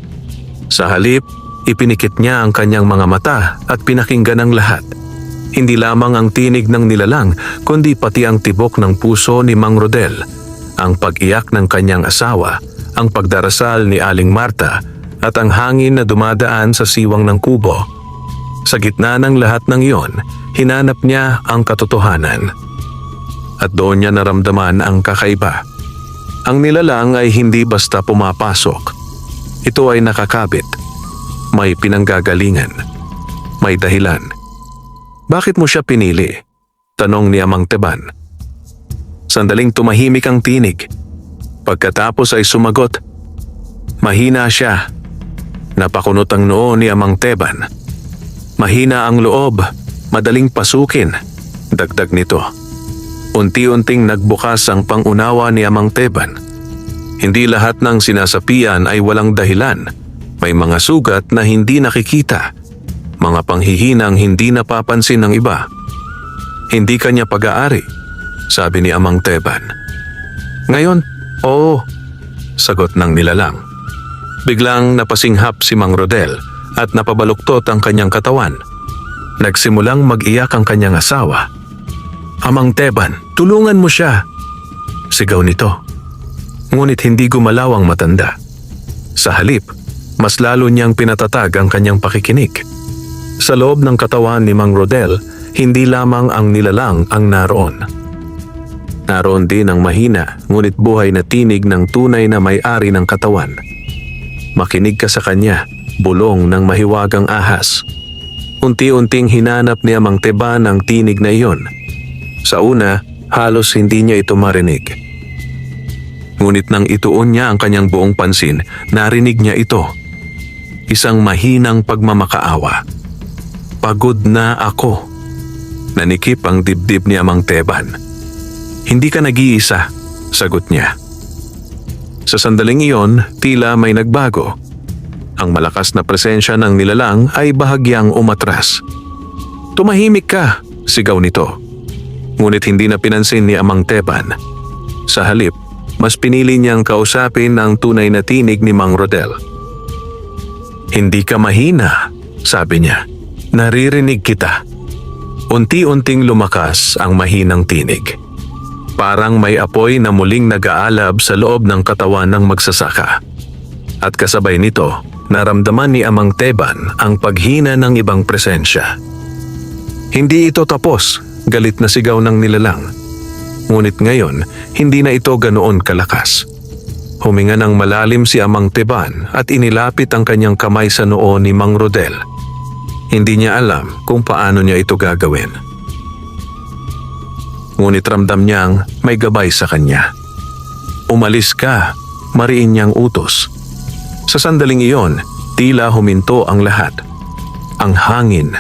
Sa halip, ipinikit niya ang kanyang mga mata at pinakinggan ang lahat. Hindi lamang ang tinig ng nilalang, kundi pati ang tibok ng puso ni Mang Rodel, ang pag-iyak ng kanyang asawa, ang pagdarasal ni Aling Marta, at ang hangin na dumadaan sa siwang ng kubo. Sa gitna ng lahat ng iyon, hinanap niya ang katotohanan. At doon niya naramdaman ang kakaiba. Ang nilalang ay hindi basta pumapasok. Ito ay nakakabit. May pinanggagalingan. May dahilan. Bakit mo siya pinili? Tanong ni Amang Teban. Sandaling tumahimik ang tinig. Pagkatapos ay sumagot. Mahina siya. Napakunot ang noo ni Amang Teban. Mahina ang loob, madaling pasukin. Dagdag nito. Unti-unting nagbukas ang pangunawa ni Amang Teban. Hindi lahat ng sinasapian ay walang dahilan. May mga sugat na hindi nakikita. Mga panghihinang hindi napapansin ng iba. Hindi kanya pag-aari, sabi ni Amang Teban. Ngayon, oo, sagot ng nilalang. Biglang napasinghap si Mang Rodel at napabaluktot ang kanyang katawan. Nagsimulang mag-iyak ang kanyang asawa. Amang Teban, tulungan mo siya! Sigaw nito. Ngunit hindi gumalaw ang matanda. Sa halip, mas lalo niyang pinatatag ang kanyang pakikinig. Sa loob ng katawan ni Mang Rodel, hindi lamang ang nilalang ang naroon. Naroon din ang mahina, ngunit buhay na tinig ng tunay na may-ari ng katawan. Makinig ka sa kanya, bulong ng mahiwagang ahas. Unti-unting hinanap ni Amang Teban ang tinig na iyon. Sa una, halos hindi niya ito marinig. Ngunit nang ituon niya ang kanyang buong pansin, narinig niya ito. Isang mahinang pagmamakaawa. Pagod na ako. Nanikip ang dibdib ni Amang Teban. Hindi ka nag-iisa, sagot niya. Sa sandaling iyon, tila may nagbago. Ang malakas na presensya ng nilalang ay bahagyang umatras. Tumahimik ka, sigaw nito. Ngunit hindi na pinansin ni Amang Teban. Sa halip, mas pinili niyang kausapin ang tunay na tinig ni Mang Rodel. Hindi ka mahina, sabi niya. Naririnig kita. Unti-unting lumakas ang mahinang tinig. Parang may apoy na muling nag-aalab sa loob ng katawan ng magsasaka. At kasabay nito, naramdaman ni Amang Teban ang paghina ng ibang presensya. Hindi ito tapos, galit na sigaw ng nilalang. Ngunit ngayon, hindi na ito ganoon kalakas. Huminga ng malalim si Amang Teban at inilapit ang kanyang kamay sa noo ni Mang Rodel. Hindi niya alam kung paano niya ito gagawin. Ngunit ramdam niyang may gabay sa kanya. Umalis ka, mariin niyang utos. Sa sandaling iyon, tila huminto ang lahat. Ang hangin,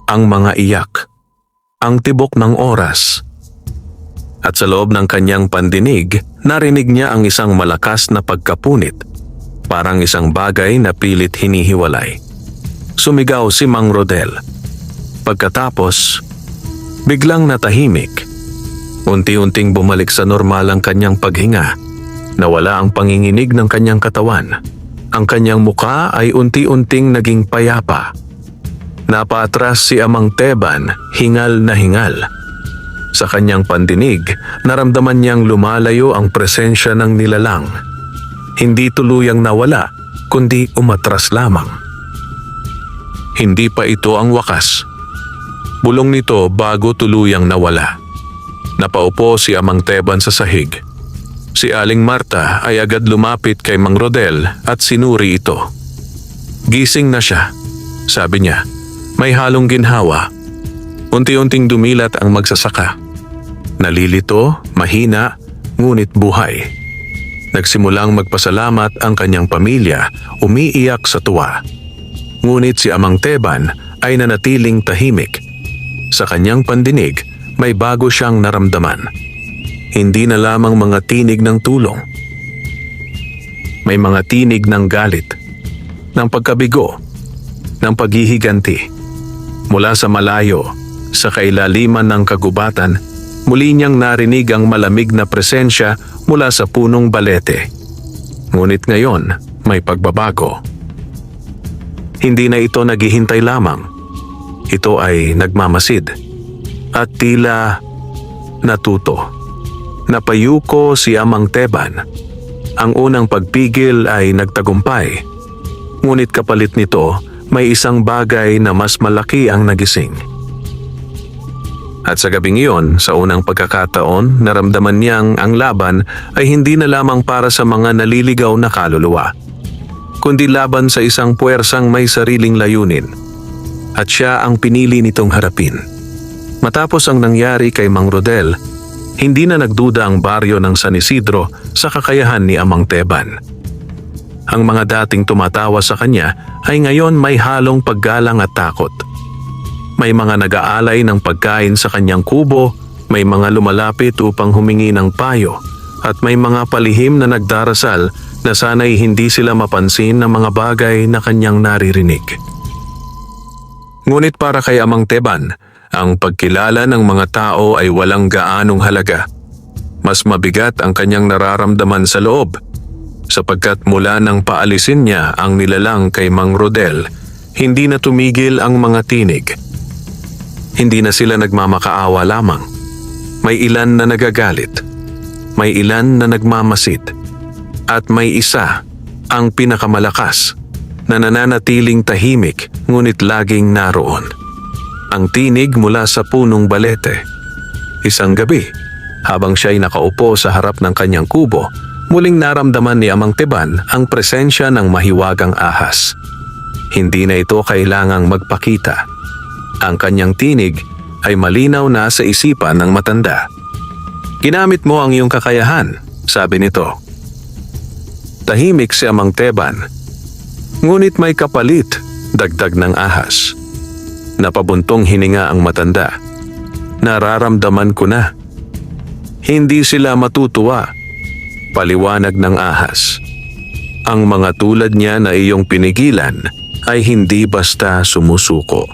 ang mga iyak, ang tibok ng oras. At sa loob ng kanyang pandinig, narinig niya ang isang malakas na pagkapunit, parang isang bagay na pilit hinihiwalay. Sumigaw si Mang Rodel. Pagkatapos, biglang natahimik. Unti-unting bumalik sa normal ang kanyang paghinga. Nawala ang panginginig ng kanyang katawan. Ang kanyang muka ay unti-unting naging payapa. Napaatras si Amang Teban, hingal na hingal. Sa kanyang pandinig, naramdaman niyang lumalayo ang presensya ng nilalang. Hindi tuluyang nawala, kundi umatras lamang. Hindi pa ito ang wakas. Bulong nito bago tuluyang nawala. Napaupo si Amang Teban sa sahig. Si Aling Marta ay agad lumapit kay Mang Rodel at sinuri ito. Gising na siya, sabi niya. May halong ginhawa. Unti-unting dumilat ang magsasaka. Nalilito, mahina, ngunit buhay. Nagsimulang magpasalamat ang kanyang pamilya, umiiyak sa tuwa. Ngunit si Amang Teban ay nanatiling tahimik. Sa kanyang pandinig, may bago siyang naramdaman. Hindi na lamang mga tinig ng tulong. May mga tinig ng galit, ng pagkabigo, ng paghihiganti. Mula sa malayo, sa kailaliman ng kagubatan, muli niyang narinig ang malamig na presensya mula sa punong balete. Ngunit ngayon, may pagbabago. Hindi na ito naghihintay lamang. Ito ay nagmamasid. At tila natuto. Napayuko si Amang Teban. Ang unang pagpigil ay nagtagumpay. Ngunit kapalit nito, may isang bagay na mas malaki ang nagising. At sa gabing iyon, sa unang pagkakataon, naramdaman niyang ang laban ay hindi na lamang para sa mga naliligaw na kaluluwa, kundi laban sa isang puwersang may sariling layunin. At siya ang pinili nitong harapin. Matapos ang nangyari kay Mang Rodel, hindi na nagduda ang baryo ng San Isidro sa kakayahan ni Amang Teban. Ang mga dating tumatawa sa kanya ay ngayon may halong paggalang at takot. May mga nag-aalay ng pagkain sa kanyang kubo, may mga lumalapit upang humingi ng payo, at may mga palihim na nagdarasal na sana'y hindi sila mapansin ng mga bagay na kanyang naririnig. Ngunit para kay Amang Teban, ang pagkilala ng mga tao ay walang gaanong halaga. Mas mabigat ang kanyang nararamdaman sa loob, sapagkat mula nang paalisin niya ang nilalang kay Mang Rodel, hindi na tumigil ang mga tinig. Hindi na sila nagmamakaawa lamang. May ilan na nagagalit, may ilan na nagmamasid, at may isa, ang pinakamalakas, na nananatiling tahimik ngunit laging naroon. Ang tinig mula sa punong balete. Isang gabi, habang siya'y nakaupo sa harap ng kanyang kubo, muling naramdaman ni Amang Teban ang presensya ng mahiwagang ahas. Hindi na ito kailangang magpakita. Ang kanyang tinig ay malinaw na sa isipan ng matanda. Ginamit mo ang iyong kakayahan, sabi nito. Tahimik si Amang Teban. Ngunit may kapalit, dagdag ng ahas. Napabuntong hininga ang matanda. Nararamdaman ko na. Hindi sila matutuwa. Paliwanag ng ahas. Ang mga tulad niya na iyong pinigilan ay hindi basta sumusuko.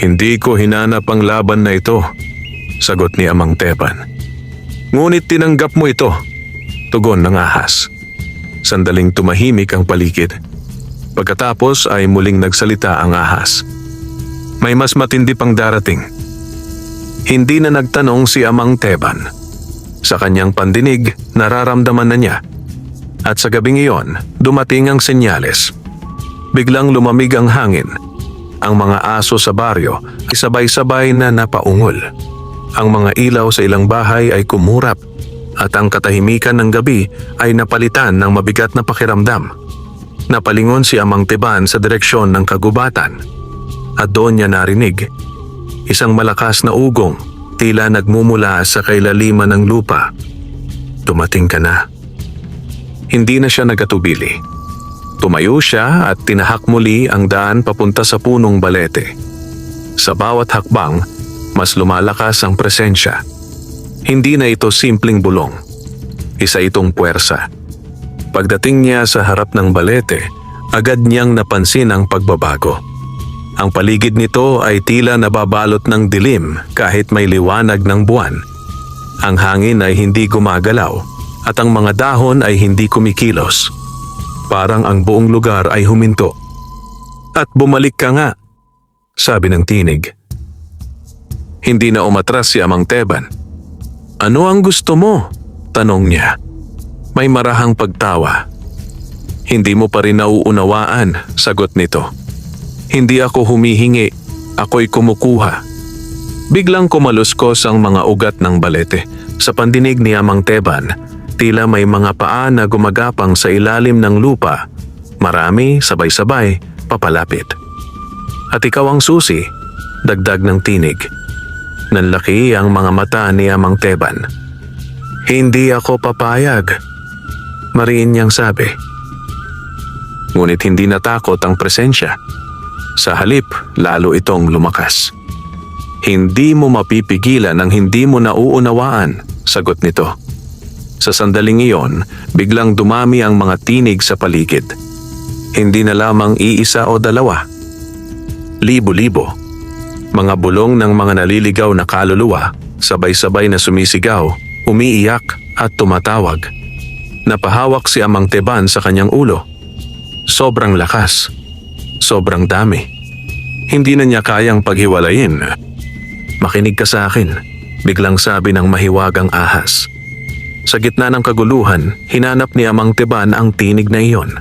Hindi ko hinanap ang laban na ito, sagot ni Amang Teban. Ngunit tinanggap mo ito, tugon ng ahas. Sandaling tumahimik ang paligid. Pagkatapos ay muling nagsalita ang ahas. May mas matindi pang darating. Hindi na nagtanong si Amang Teban. Sa kanyang pandinig, nararamdaman na niya. At sa gabing iyon, dumating ang senyales. Biglang lumamig ang hangin. Ang mga aso sa baryo ay sabay-sabay na napaungol. Ang mga ilaw sa ilang bahay ay kumurap. At ang katahimikan ng gabi ay napalitan ng mabigat na pakiramdam. Napalingon si Amang Teban sa direksyon ng kagubatan. At doon niya narinig isang malakas na ugong, tila nagmumula sa kailaliman ng lupa. Dumating ka na. Hindi na siya nagatubili. Tumayo siya at tinahak muli ang daan papunta sa punong balete. Sa bawat hakbang, mas lumalakas ang presensya. Hindi na ito simpleng bulong. Isa itong puwersa. Pagdating niya sa harap ng balete, agad niyang napansin ang pagbabago. Ang paligid nito ay tila nababalot ng dilim kahit may liwanag ng buwan. Ang hangin ay hindi gumagalaw at ang mga dahon ay hindi kumikilos. Parang ang buong lugar ay huminto. At bumalik ka nga, sabi ng tinig. Hindi na umatras si Amang Teban. Ano ang gusto mo? Tanong niya. May marahang pagtawa. Hindi mo pa rin nauunawaan, sagot nito. Hindi ako humihingi, ako'y kumukuha. Biglang kumaluskos ang mga ugat ng balete. Sa pandinig ni Amang Teban, tila may mga paa na gumagapang sa ilalim ng lupa. Marami, sabay-sabay, papalapit. At ikaw ang susi, dagdag ng tinig. Nanlaki ang mga mata ni Amang Teban. Hindi ako papayag, mariin niyang sabi. Ngunit hindi natakot ang presensya. Sa halip, lalo itong lumakas. Hindi mo mapipigilan ang hindi mo nauunawaan, sagot nito. Sa sandaling iyon, biglang dumami ang mga tinig sa paligid. Hindi na lamang iisa o dalawa. Libo-libo. Mga bulong ng mga naliligaw na kaluluwa, sabay-sabay na sumisigaw, umiiyak at tumatawag. Napahawak si Amang Teban sa kanyang ulo. Sobrang lakas. Sobrang dami. Hindi na niya kayang paghiwalayin. Makinig ka sa akin, biglang sabi ng mahiwagang ahas. Sa gitna ng kaguluhan, hinanap ni Amang Teban ang tinig na iyon.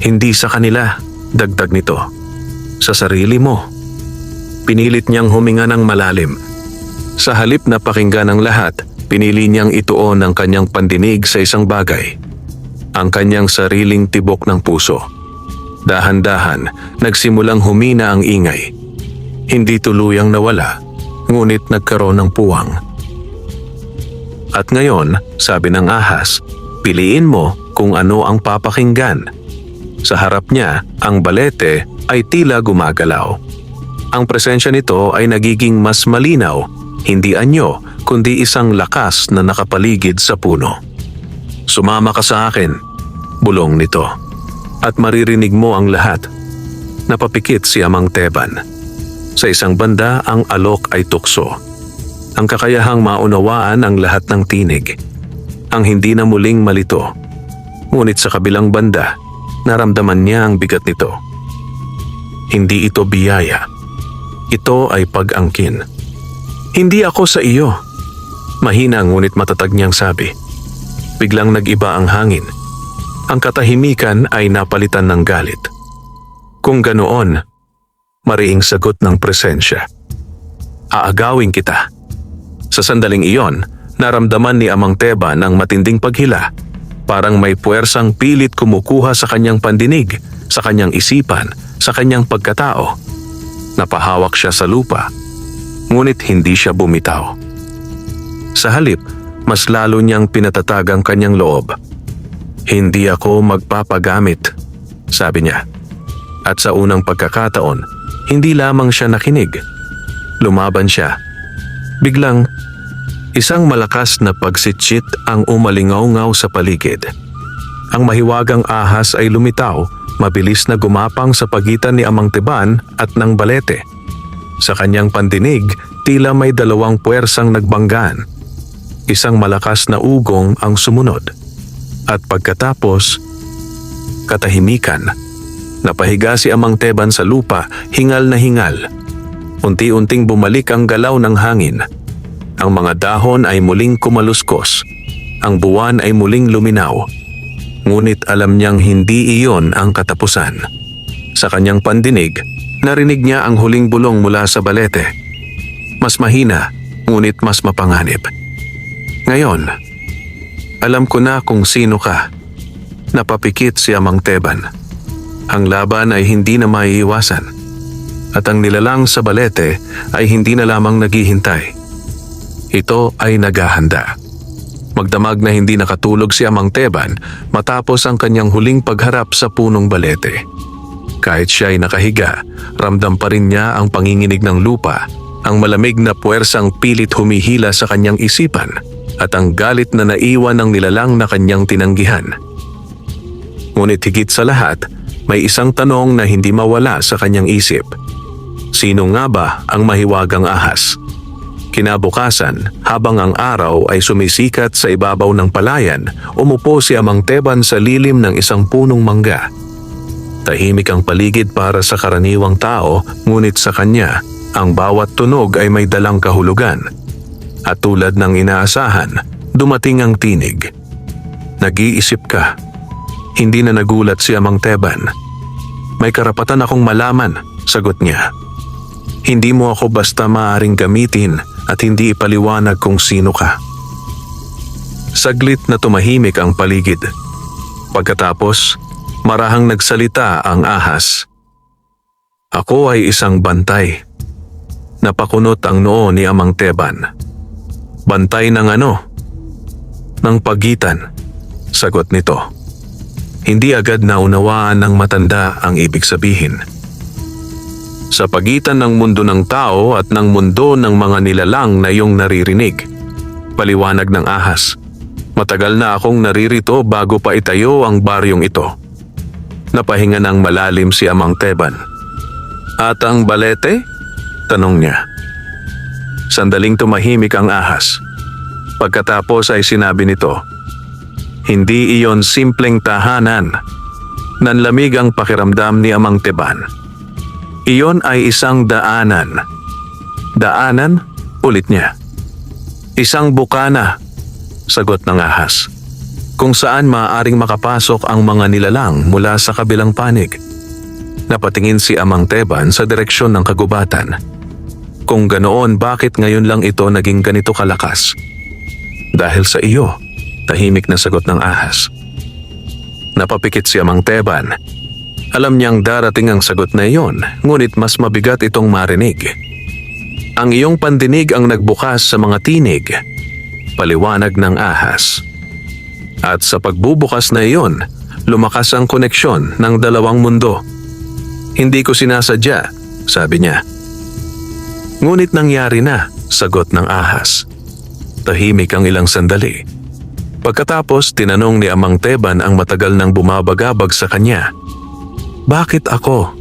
Hindi sa kanila, dagdag nito. Sa sarili mo. Pinilit niyang huminga ng malalim. Sa halip na pakinggan ng lahat, pinili niyang ituon ang kanyang pandinig sa isang bagay. Ang kanyang sariling tibok ng puso. Dahan-dahan, nagsimulang humina ang ingay. Hindi tuluyang nawala, ngunit nagkaroon ng puwang. At ngayon, sabi ng ahas, piliin mo kung ano ang papakinggan. Sa harap niya, ang balete ay tila gumagalaw. Ang presensya nito ay nagiging mas malinaw, hindi anyo, kundi isang lakas na nakapaligid sa puno. Sumama ka sa akin, bulong nito, at maririnig mo ang lahat. Napapikit si Amang Teban. Sa isang banda, ang alok ay tukso. Ang kakayahang maunawaan ang lahat ng tinig. Ang hindi na muling malito. Ngunit sa kabilang banda, naramdaman niya ang bigat nito. Hindi ito biyaya. Ito ay pag-angkin. Hindi ako sa iyo. Mahina ngunit matatag niyang sabi. Biglang nag-iba ang hangin. Ang katahimikan ay napalitan ng galit. Kung ganoon, mariing sagot ng presensya. Aagawin kita. Sa sandaling iyon, naramdaman ni Amang Teban ang matinding paghila. Parang may puwersang pilit kumukuha sa kanyang pandinig, sa kanyang isipan, sa kanyang pagkatao. Napahawak siya sa lupa, ngunit hindi siya bumitaw. Sa halip, mas lalo niyang pinatatag ang kanyang loob. Hindi ako magpapagamit, sabi niya. At sa unang pagkakataon, hindi lamang siya nakinig. Lumaban siya. Biglang, isang malakas na pagsitsit ang umalingaw-ngaw sa paligid. Ang mahiwagang ahas ay lumitaw, mabilis na gumapang sa pagitan ni Amang Teban at ng balete. Sa kanyang pandinig, tila may dalawang puwersang nagbanggaan. Isang malakas na ugong ang sumunod. At pagkatapos, katahimikan. Napahiga si Amang Teban sa lupa, hingal na hingal. Unti-unting bumalik ang galaw ng hangin. Ang mga dahon ay muling kumaluskos. Ang buwan ay muling luminaw. Ngunit alam niyang hindi iyon ang katapusan. Sa kanyang pandinig, narinig niya ang huling bulong mula sa balete. Mas mahina, ngunit mas mapanganib. Ngayon, alam ko na kung sino ka. Napapikit si Amang Teban. Ang laban ay hindi na maiiwasan. At ang nilalang sa balete ay hindi na lamang naghihintay. Ito ay naghahanda. Magdamag na hindi nakatulog si Amang Teban matapos ang kanyang huling pagharap sa punong balete. Kahit siya ay nakahiga, ramdam pa rin niya ang panginginig ng lupa, ang malamig na puwersang pilit humihila sa kanyang isipan, at ang galit na naiwan ng nilalang na kanyang tinanggihan. Ngunit higit sa lahat, may isang tanong na hindi mawala sa kanyang isip. Sino nga ba ang mahiwagang ahas? Kinabukasan, habang ang araw ay sumisikat sa ibabaw ng palayan, umupo si Amang Teban sa lilim ng isang punong mangga. Tahimik ang paligid para sa karaniwang tao, ngunit sa kanya, ang bawat tunog ay may dalang kahulugan. At tulad ng inaasahan, dumating ang tinig. Nag-iisip ka. Hindi na nagulat si Amang Teban. May karapatan akong malaman, sagot niya. Hindi mo ako basta maaaring gamitin at hindi ipaliwanag kung sino ka. Saglit na tumahimik ang paligid. Pagkatapos, marahang nagsalita ang ahas. Ako ay isang bantay. Napakunot ang noo ni Amang Teban. Bantay ng ano? Ng pagitan, sagot nito. Hindi agad naunawaan ng matanda ang ibig sabihin. Sa pagitan ng mundo ng tao at ng mundo ng mga nilalang na iyong naririnig. Paliwanag ng ahas. Matagal na akong naririto bago pa itayo ang baryong ito. Napahinga ng malalim si Amang Teban. At ang balete? Tanong niya. Sandaling tumahimik ang ahas. Pagkatapos ay sinabi nito, hindi iyon simpleng tahanan. Nanlamig ang pakiramdam ni Amang Teban. Iyon ay isang daanan. Daanan? Ulit niya. Isang bukana, sagot ng ahas. Kung saan maaaring makapasok ang mga nilalang mula sa kabilang panig. Napatingin si Amang Teban sa direksyon ng kagubatan. Kung ganoon, bakit ngayon lang ito naging ganito kalakas? Dahil sa iyo, tahimik na sagot ng ahas. Napapikit si Amang Teban. Alam niyang darating ang sagot na iyon, ngunit mas mabigat itong marinig. Ang iyong pandinig ang nagbukas sa mga tinig, paliwanag ng ahas. At sa pagbubukas na iyon, lumakas ang koneksyon ng dalawang mundo. Hindi ko sinasadya, sabi niya. Ngunit nangyari na, sagot ng ahas. Tahimik ang ilang sandali. Pagkatapos, tinanong ni Amang Teban ang matagal nang bumabagabag sa kanya. Bakit ako?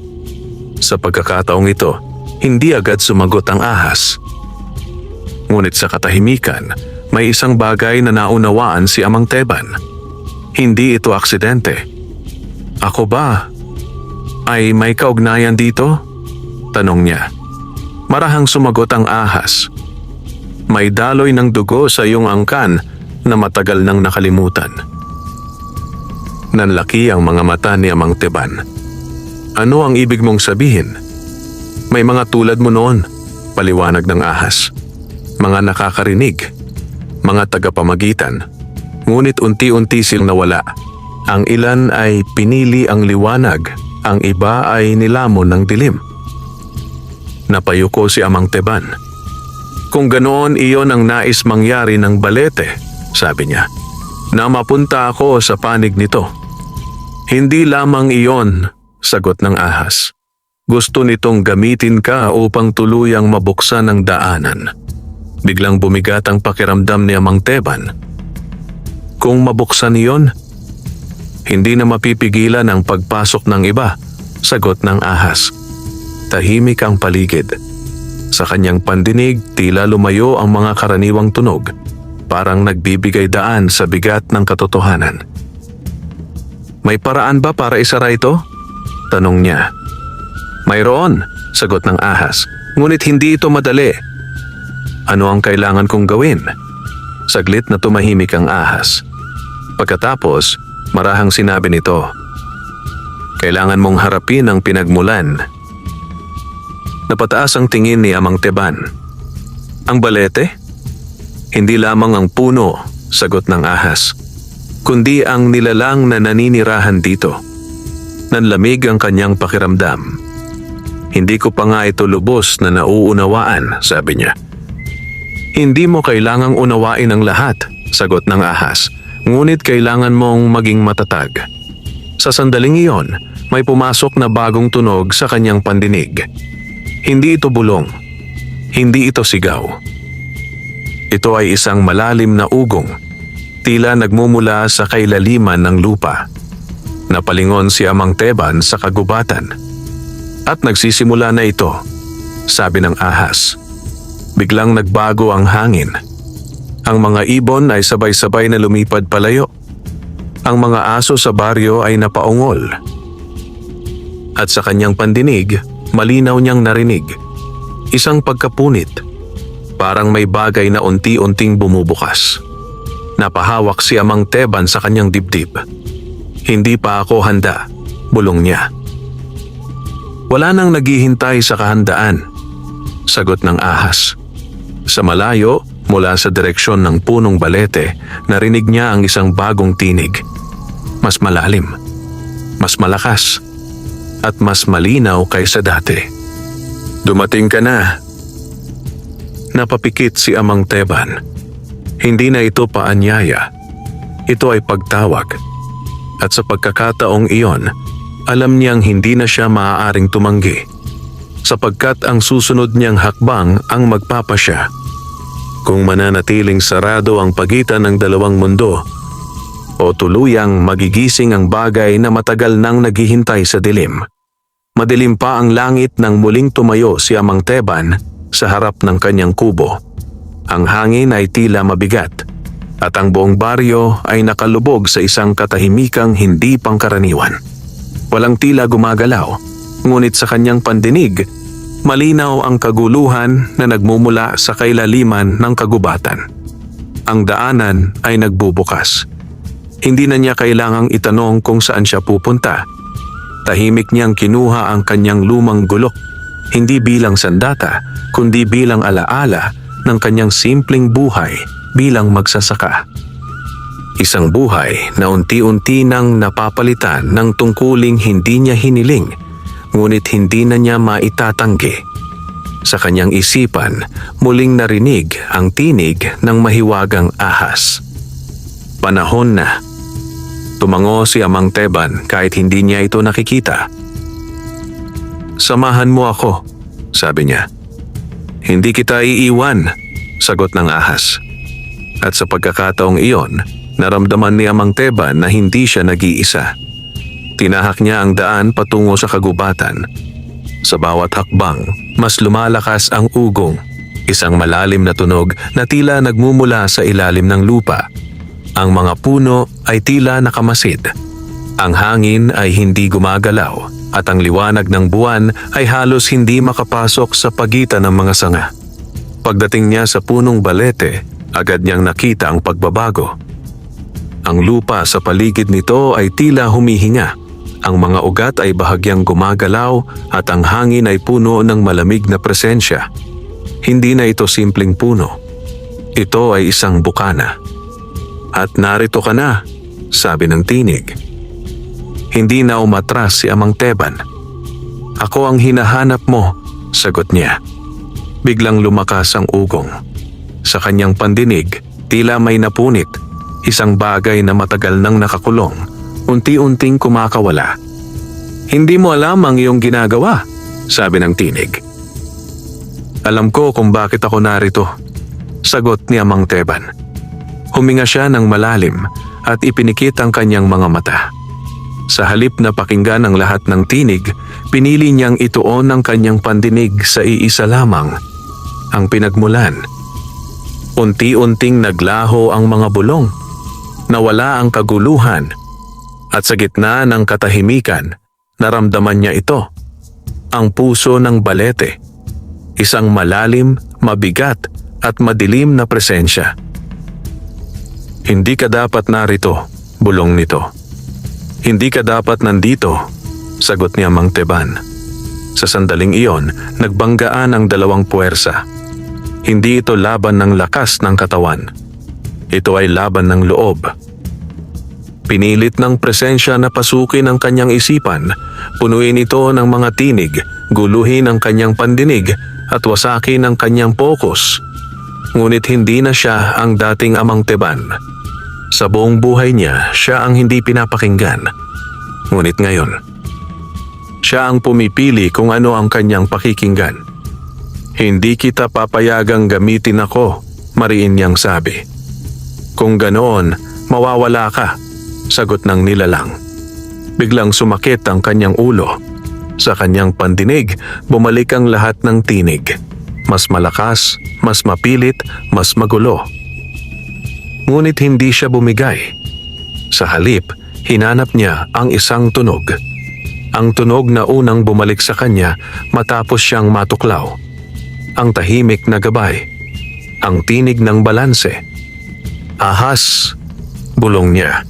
Sa pagkakataong ito, hindi agad sumagot ang ahas. Ngunit sa katahimikan, may isang bagay na naunawaan si Amang Teban. Hindi ito aksidente. Ako ba ay may kaugnayan dito? Tanong niya. Marahang sumagot ang ahas. May daloy ng dugo sa iyong angkan na matagal nang nakalimutan. Nanlaki ang mga mata ni Amang Teban. Ano ang ibig mong sabihin? May mga tulad mo noon, paliwanag ng ahas. Mga nakakarinig, mga tagapamagitan, ngunit unti-unti silang nawala. Ang ilan ay pinili ang liwanag, ang iba ay nilamon ng dilim. Napayuko si Amang Teban. Kung ganoon, iyon ang nais mangyari ng balete, sabi niya, na mapunta ako sa panig nito. Hindi lamang iyon, sagot ng ahas. Gusto nitong gamitin ka upang tuluyang mabuksan ang daanan. Biglang bumigat ang pakiramdam ni Amang Teban. Kung mabuksan iyon, hindi na mapipigilan ang pagpasok ng iba, sagot ng ahas. Tahimik ang paligid. Sa kanyang pandinig, tila lumayo ang mga karaniwang tunog, parang nagbibigay daan sa bigat ng katotohanan. May paraan ba para isara ito? Tanong niya. Mayroon, sagot ng ahas, ngunit hindi ito madali. Ano ang kailangan kong gawin? Saglit na tumahimik ang ahas. Pagkatapos, marahang sinabi nito, kailangan mong harapin ang pinagmulan. Napataas ang tingin ni Amang Teban. Ang balete? Hindi lamang ang puno, sagot ng ahas, kundi ang nilalang na naninirahan dito. Nanlamig ang kanyang pakiramdam. Hindi ko pa nga ito lubos na nauunawaan, sabi niya. Hindi mo kailangang unawain ang lahat, sagot ng ahas, ngunit kailangan mong maging matatag. Sa sandaling iyon, may pumasok na bagong tunog sa kanyang pandinig. Hindi ito bulong. Hindi ito sigaw. Ito ay isang malalim na ugong, tila nagmumula sa kailaliman ng lupa. Napalingon si Amang Teban sa kagubatan. At nagsisimula na ito, sabi ng ahas. Biglang nagbago ang hangin. Ang mga ibon ay sabay-sabay na lumipad palayo. Ang mga aso sa baryo ay napaungol. At sa kanyang pandinig, malinaw niyang narinig. Isang pagkapunit. Parang may bagay na unti-unting bumubukas. Napahawak si Amang Teban sa kanyang dibdib. Hindi pa ako handa, bulong niya. Wala nang naghihintay sa kahandaan. sagot ng ahas. Sa malayo, mula sa direksyon ng punong balete, narinig niya ang isang bagong tinig. Mas malalim, mas malakas, at mas malinaw kaysa dati. Dumating ka na. Napapikit si Amang Teban. Hindi na ito paanyaya. Ito ay pagtawag. At sa pagkakataong iyon, alam niyang hindi na siya maaaring tumanggi. Sapagkat ang susunod niyang hakbang ang magpapasya. Kung mananatiling sarado ang pagitan ng dalawang mundo, o tuluyang magigising ang bagay na matagal nang naghihintay sa dilim. Madilim pa ang langit nang muling tumayo si Amang Teban sa harap ng kanyang kubo. Ang hangin ay tila mabigat at ang buong baryo ay nakalubog sa isang katahimikang hindi pangkaraniwan. Walang tila gumagalaw, ngunit sa kanyang pandinig, malinaw ang kaguluhan na nagmumula sa kailaliman ng kagubatan. Ang daanan ay nagbubukas. Hindi na niya kailangang itanong kung saan siya pupunta. Tahimik niyang kinuha ang kanyang lumang gulok, hindi bilang sandata, kundi bilang alaala ng kanyang simpleng buhay bilang magsasaka. Isang buhay na unti-unti nang napapalitan ng tungkuling hindi niya hiniling, ngunit hindi na niya maitatanggi. Sa kanyang isipan, muling narinig ang tinig ng mahiwagang ahas. Panahon na. Tumango si Amang Teban kahit hindi niya ito nakikita. Samahan mo ako, sabi niya. Hindi kita iiwan, sagot ng ahas. At sa pagkakataong iyon, naramdaman ni Amang Teban na hindi siya nag-iisa. Tinahak niya ang daan patungo sa kagubatan. Sa bawat hakbang, mas lumalakas ang ugong, isang malalim na tunog na tila nagmumula sa ilalim ng lupa. Ang mga puno ay tila nakamasid. Ang hangin ay hindi gumagalaw at ang liwanag ng buwan ay halos hindi makapasok sa pagitan ng mga sanga. Pagdating niya sa punong balete, agad niyang nakita ang pagbabago. Ang lupa sa paligid nito ay tila humihinga. Ang mga ugat ay bahagyang gumagalaw at ang hangin ay puno ng malamig na presensya. Hindi na ito simpleng puno. Ito ay isang bukana. At narito ka na, sabi ng tinig. Hindi na umatras si Amang Teban. Ako ang hinahanap mo, sagot niya. Biglang lumakas ang ugong. Sa kanyang pandinig, tila may napunit, isang bagay na matagal nang nakakulong, unti-unting kumakawala. Hindi mo alam ang iyong ginagawa, sabi ng tinig. Alam ko kung bakit ako narito, sagot ni Amang Teban. Huminga siya ng malalim at ipinikit ang kanyang mga mata. Sa halip na pakinggan ang lahat ng tinig, pinili niyang ituon ang kanyang pandinig sa iisa lamang, ang pinagmulan. Unti-unting naglaho ang mga bulong, nawala ang kaguluhan, at sa gitna ng katahimikan, naramdaman niya ito, ang puso ng balete, isang malalim, mabigat at madilim na presensya. Hindi ka dapat narito, bulong nito. Hindi ka dapat nandito, sagot ni Amang Teban. Sa sandaling iyon, nagbanggaan ang dalawang puwersa. Hindi ito laban ng lakas ng katawan. Ito ay laban ng loob. Pinilit ng presensya na pasukin ang kanyang isipan, punuin ito ng mga tinig, guluhin ang kanyang pandinig at wasakin ang kanyang pokus. Ngunit hindi na siya ang dating Amang Teban. Sa buong buhay niya, siya ang hindi pinapakinggan. Ngunit ngayon, siya ang pumipili kung ano ang kanyang pakikinggan. Hindi kita papayagang gamitin ako, mariin niyang sabi. Kung ganoon, mawawala ka, sagot ng nilalang. Biglang sumakit ang kanyang ulo. Sa kanyang pandinig, bumalik ang lahat ng tinig. Mas malakas, mas mapilit, mas magulo. Ngunit hindi siya bumigay. Sa halip, hinanap niya ang isang tunog. Ang tunog na unang bumalik sa kanya matapos siyang matuklaw. Ang tahimik na gabay. Ang tinig ng balanse. Ahas, bulong niya.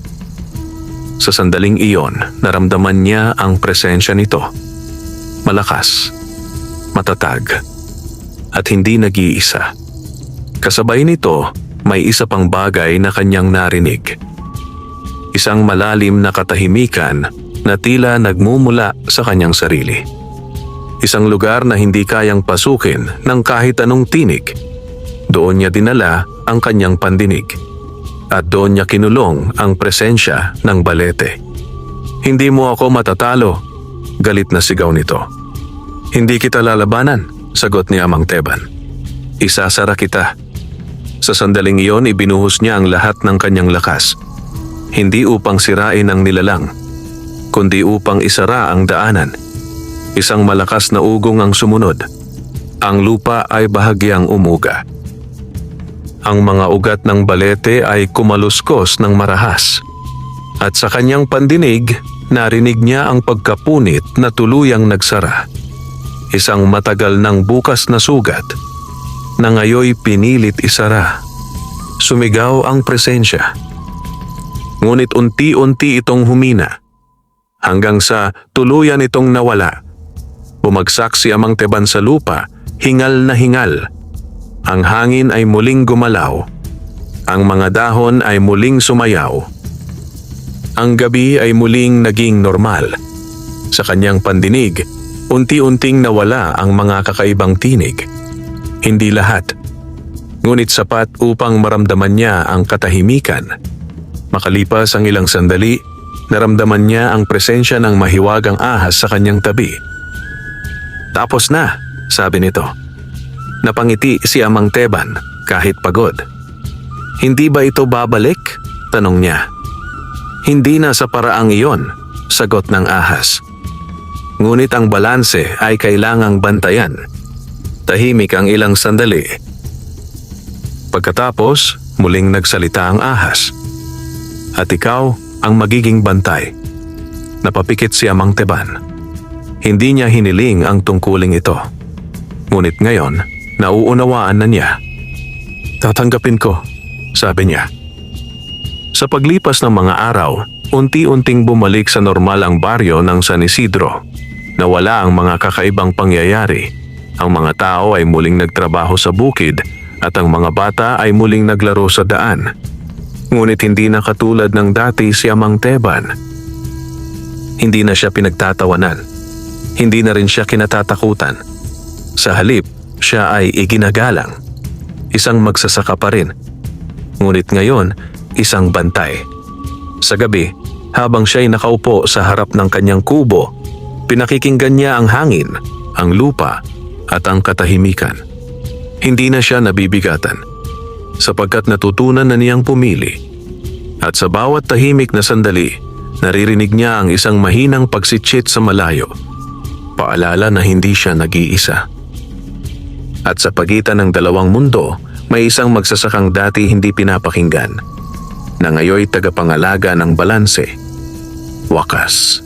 Sa sandaling iyon, naramdaman niya ang presensya nito. Malakas, matatag, at hindi nag-iisa. Kasabay nito, may isa pang bagay na kanyang narinig. Isang malalim na katahimikan na tila nagmumula sa kanyang sarili. Isang lugar na hindi kayang pasukin ng kahit anong tinig. Doon niya dinala ang kanyang pandinig. At doon niya kinulong ang presensya ng balete. "Hindi mo ako matatalo," galit na sigaw nito. "Hindi kita lalabanan," sagot ni Amang Teban. "Isasara kita." Sa sandaling iyon, ibinuhos niya ang lahat ng kanyang lakas. Hindi upang sirain ang nilalang, kundi upang isara ang daanan. Isang malakas na ugong ang sumunod. Ang lupa ay bahagyang umuga. Ang mga ugat ng balete ay kumaluskos ng marahas. At sa kanyang pandinig, narinig niya ang pagkapunit na tuluyang nagsara. Isang matagal ng bukas na sugat na ngayoy pinilit isara. Sumigaw ang presensya. Ngunit unti-unti itong humina hanggang sa tuluyan itong nawala. Bumagsak si Amang Teban sa lupa, hingal na hingal. Ang hangin ay muling gumalaw. Ang mga dahon ay muling sumayaw. Ang gabi ay muling naging normal. Sa kanyang pandinig, unti-unting nawala ang mga kakaibang tinig. Hindi lahat, ngunit sapat upang maramdaman niya ang katahimikan. Makalipas ang ilang sandali, naramdaman niya ang presensya ng mahiwagang ahas sa kanyang tabi. "Tapos na," sabi nito. Napangiti si Amang Teban kahit pagod. "Hindi ba ito babalik?" tanong niya. "Hindi na sa paraang iyon," sagot ng ahas. "Ngunit ang balanse ay kailangang bantayan." Tahimik ang ilang sandali. Pagkatapos, muling nagsalita ang ahas. "At ikaw ang magiging bantay." Napapikit si Amang Teban. Hindi niya hiniling ang tungkuling ito. Ngunit ngayon, nauunawaan na niya. "Tatanggapin ko," sabi niya. Sa paglipas ng mga araw, unti-unting bumalik sa normal ang baryo ng San Isidro. Nawala ang mga kakaibang pangyayari. Ang mga tao ay muling nagtrabaho sa bukid at ang mga bata ay muling naglaro sa daan. Ngunit hindi na katulad ng dati si Amang Teban. Hindi na siya pinagtatawanan. Hindi na rin siya kinatatakutan. Sa halip, siya ay iginagalang. Isang magsasaka pa rin. Ngunit ngayon, isang bantay. Sa gabi, habang siya'y nakaupo sa harap ng kanyang kubo, pinakikinggan niya ang hangin, ang lupa, at ang katahimikan. Hindi na siya nabibigatan, sapagkat natutunan na niyang pumili. At sa bawat tahimik na sandali, naririnig niya ang isang mahinang pagsitsit sa malayo. Paalala na hindi siya nag-iisa. At sa pagitan ng dalawang mundo, may isang magsasakang dati hindi pinapakinggan, na ngayoy tagapangalaga ng balanse. Wakas.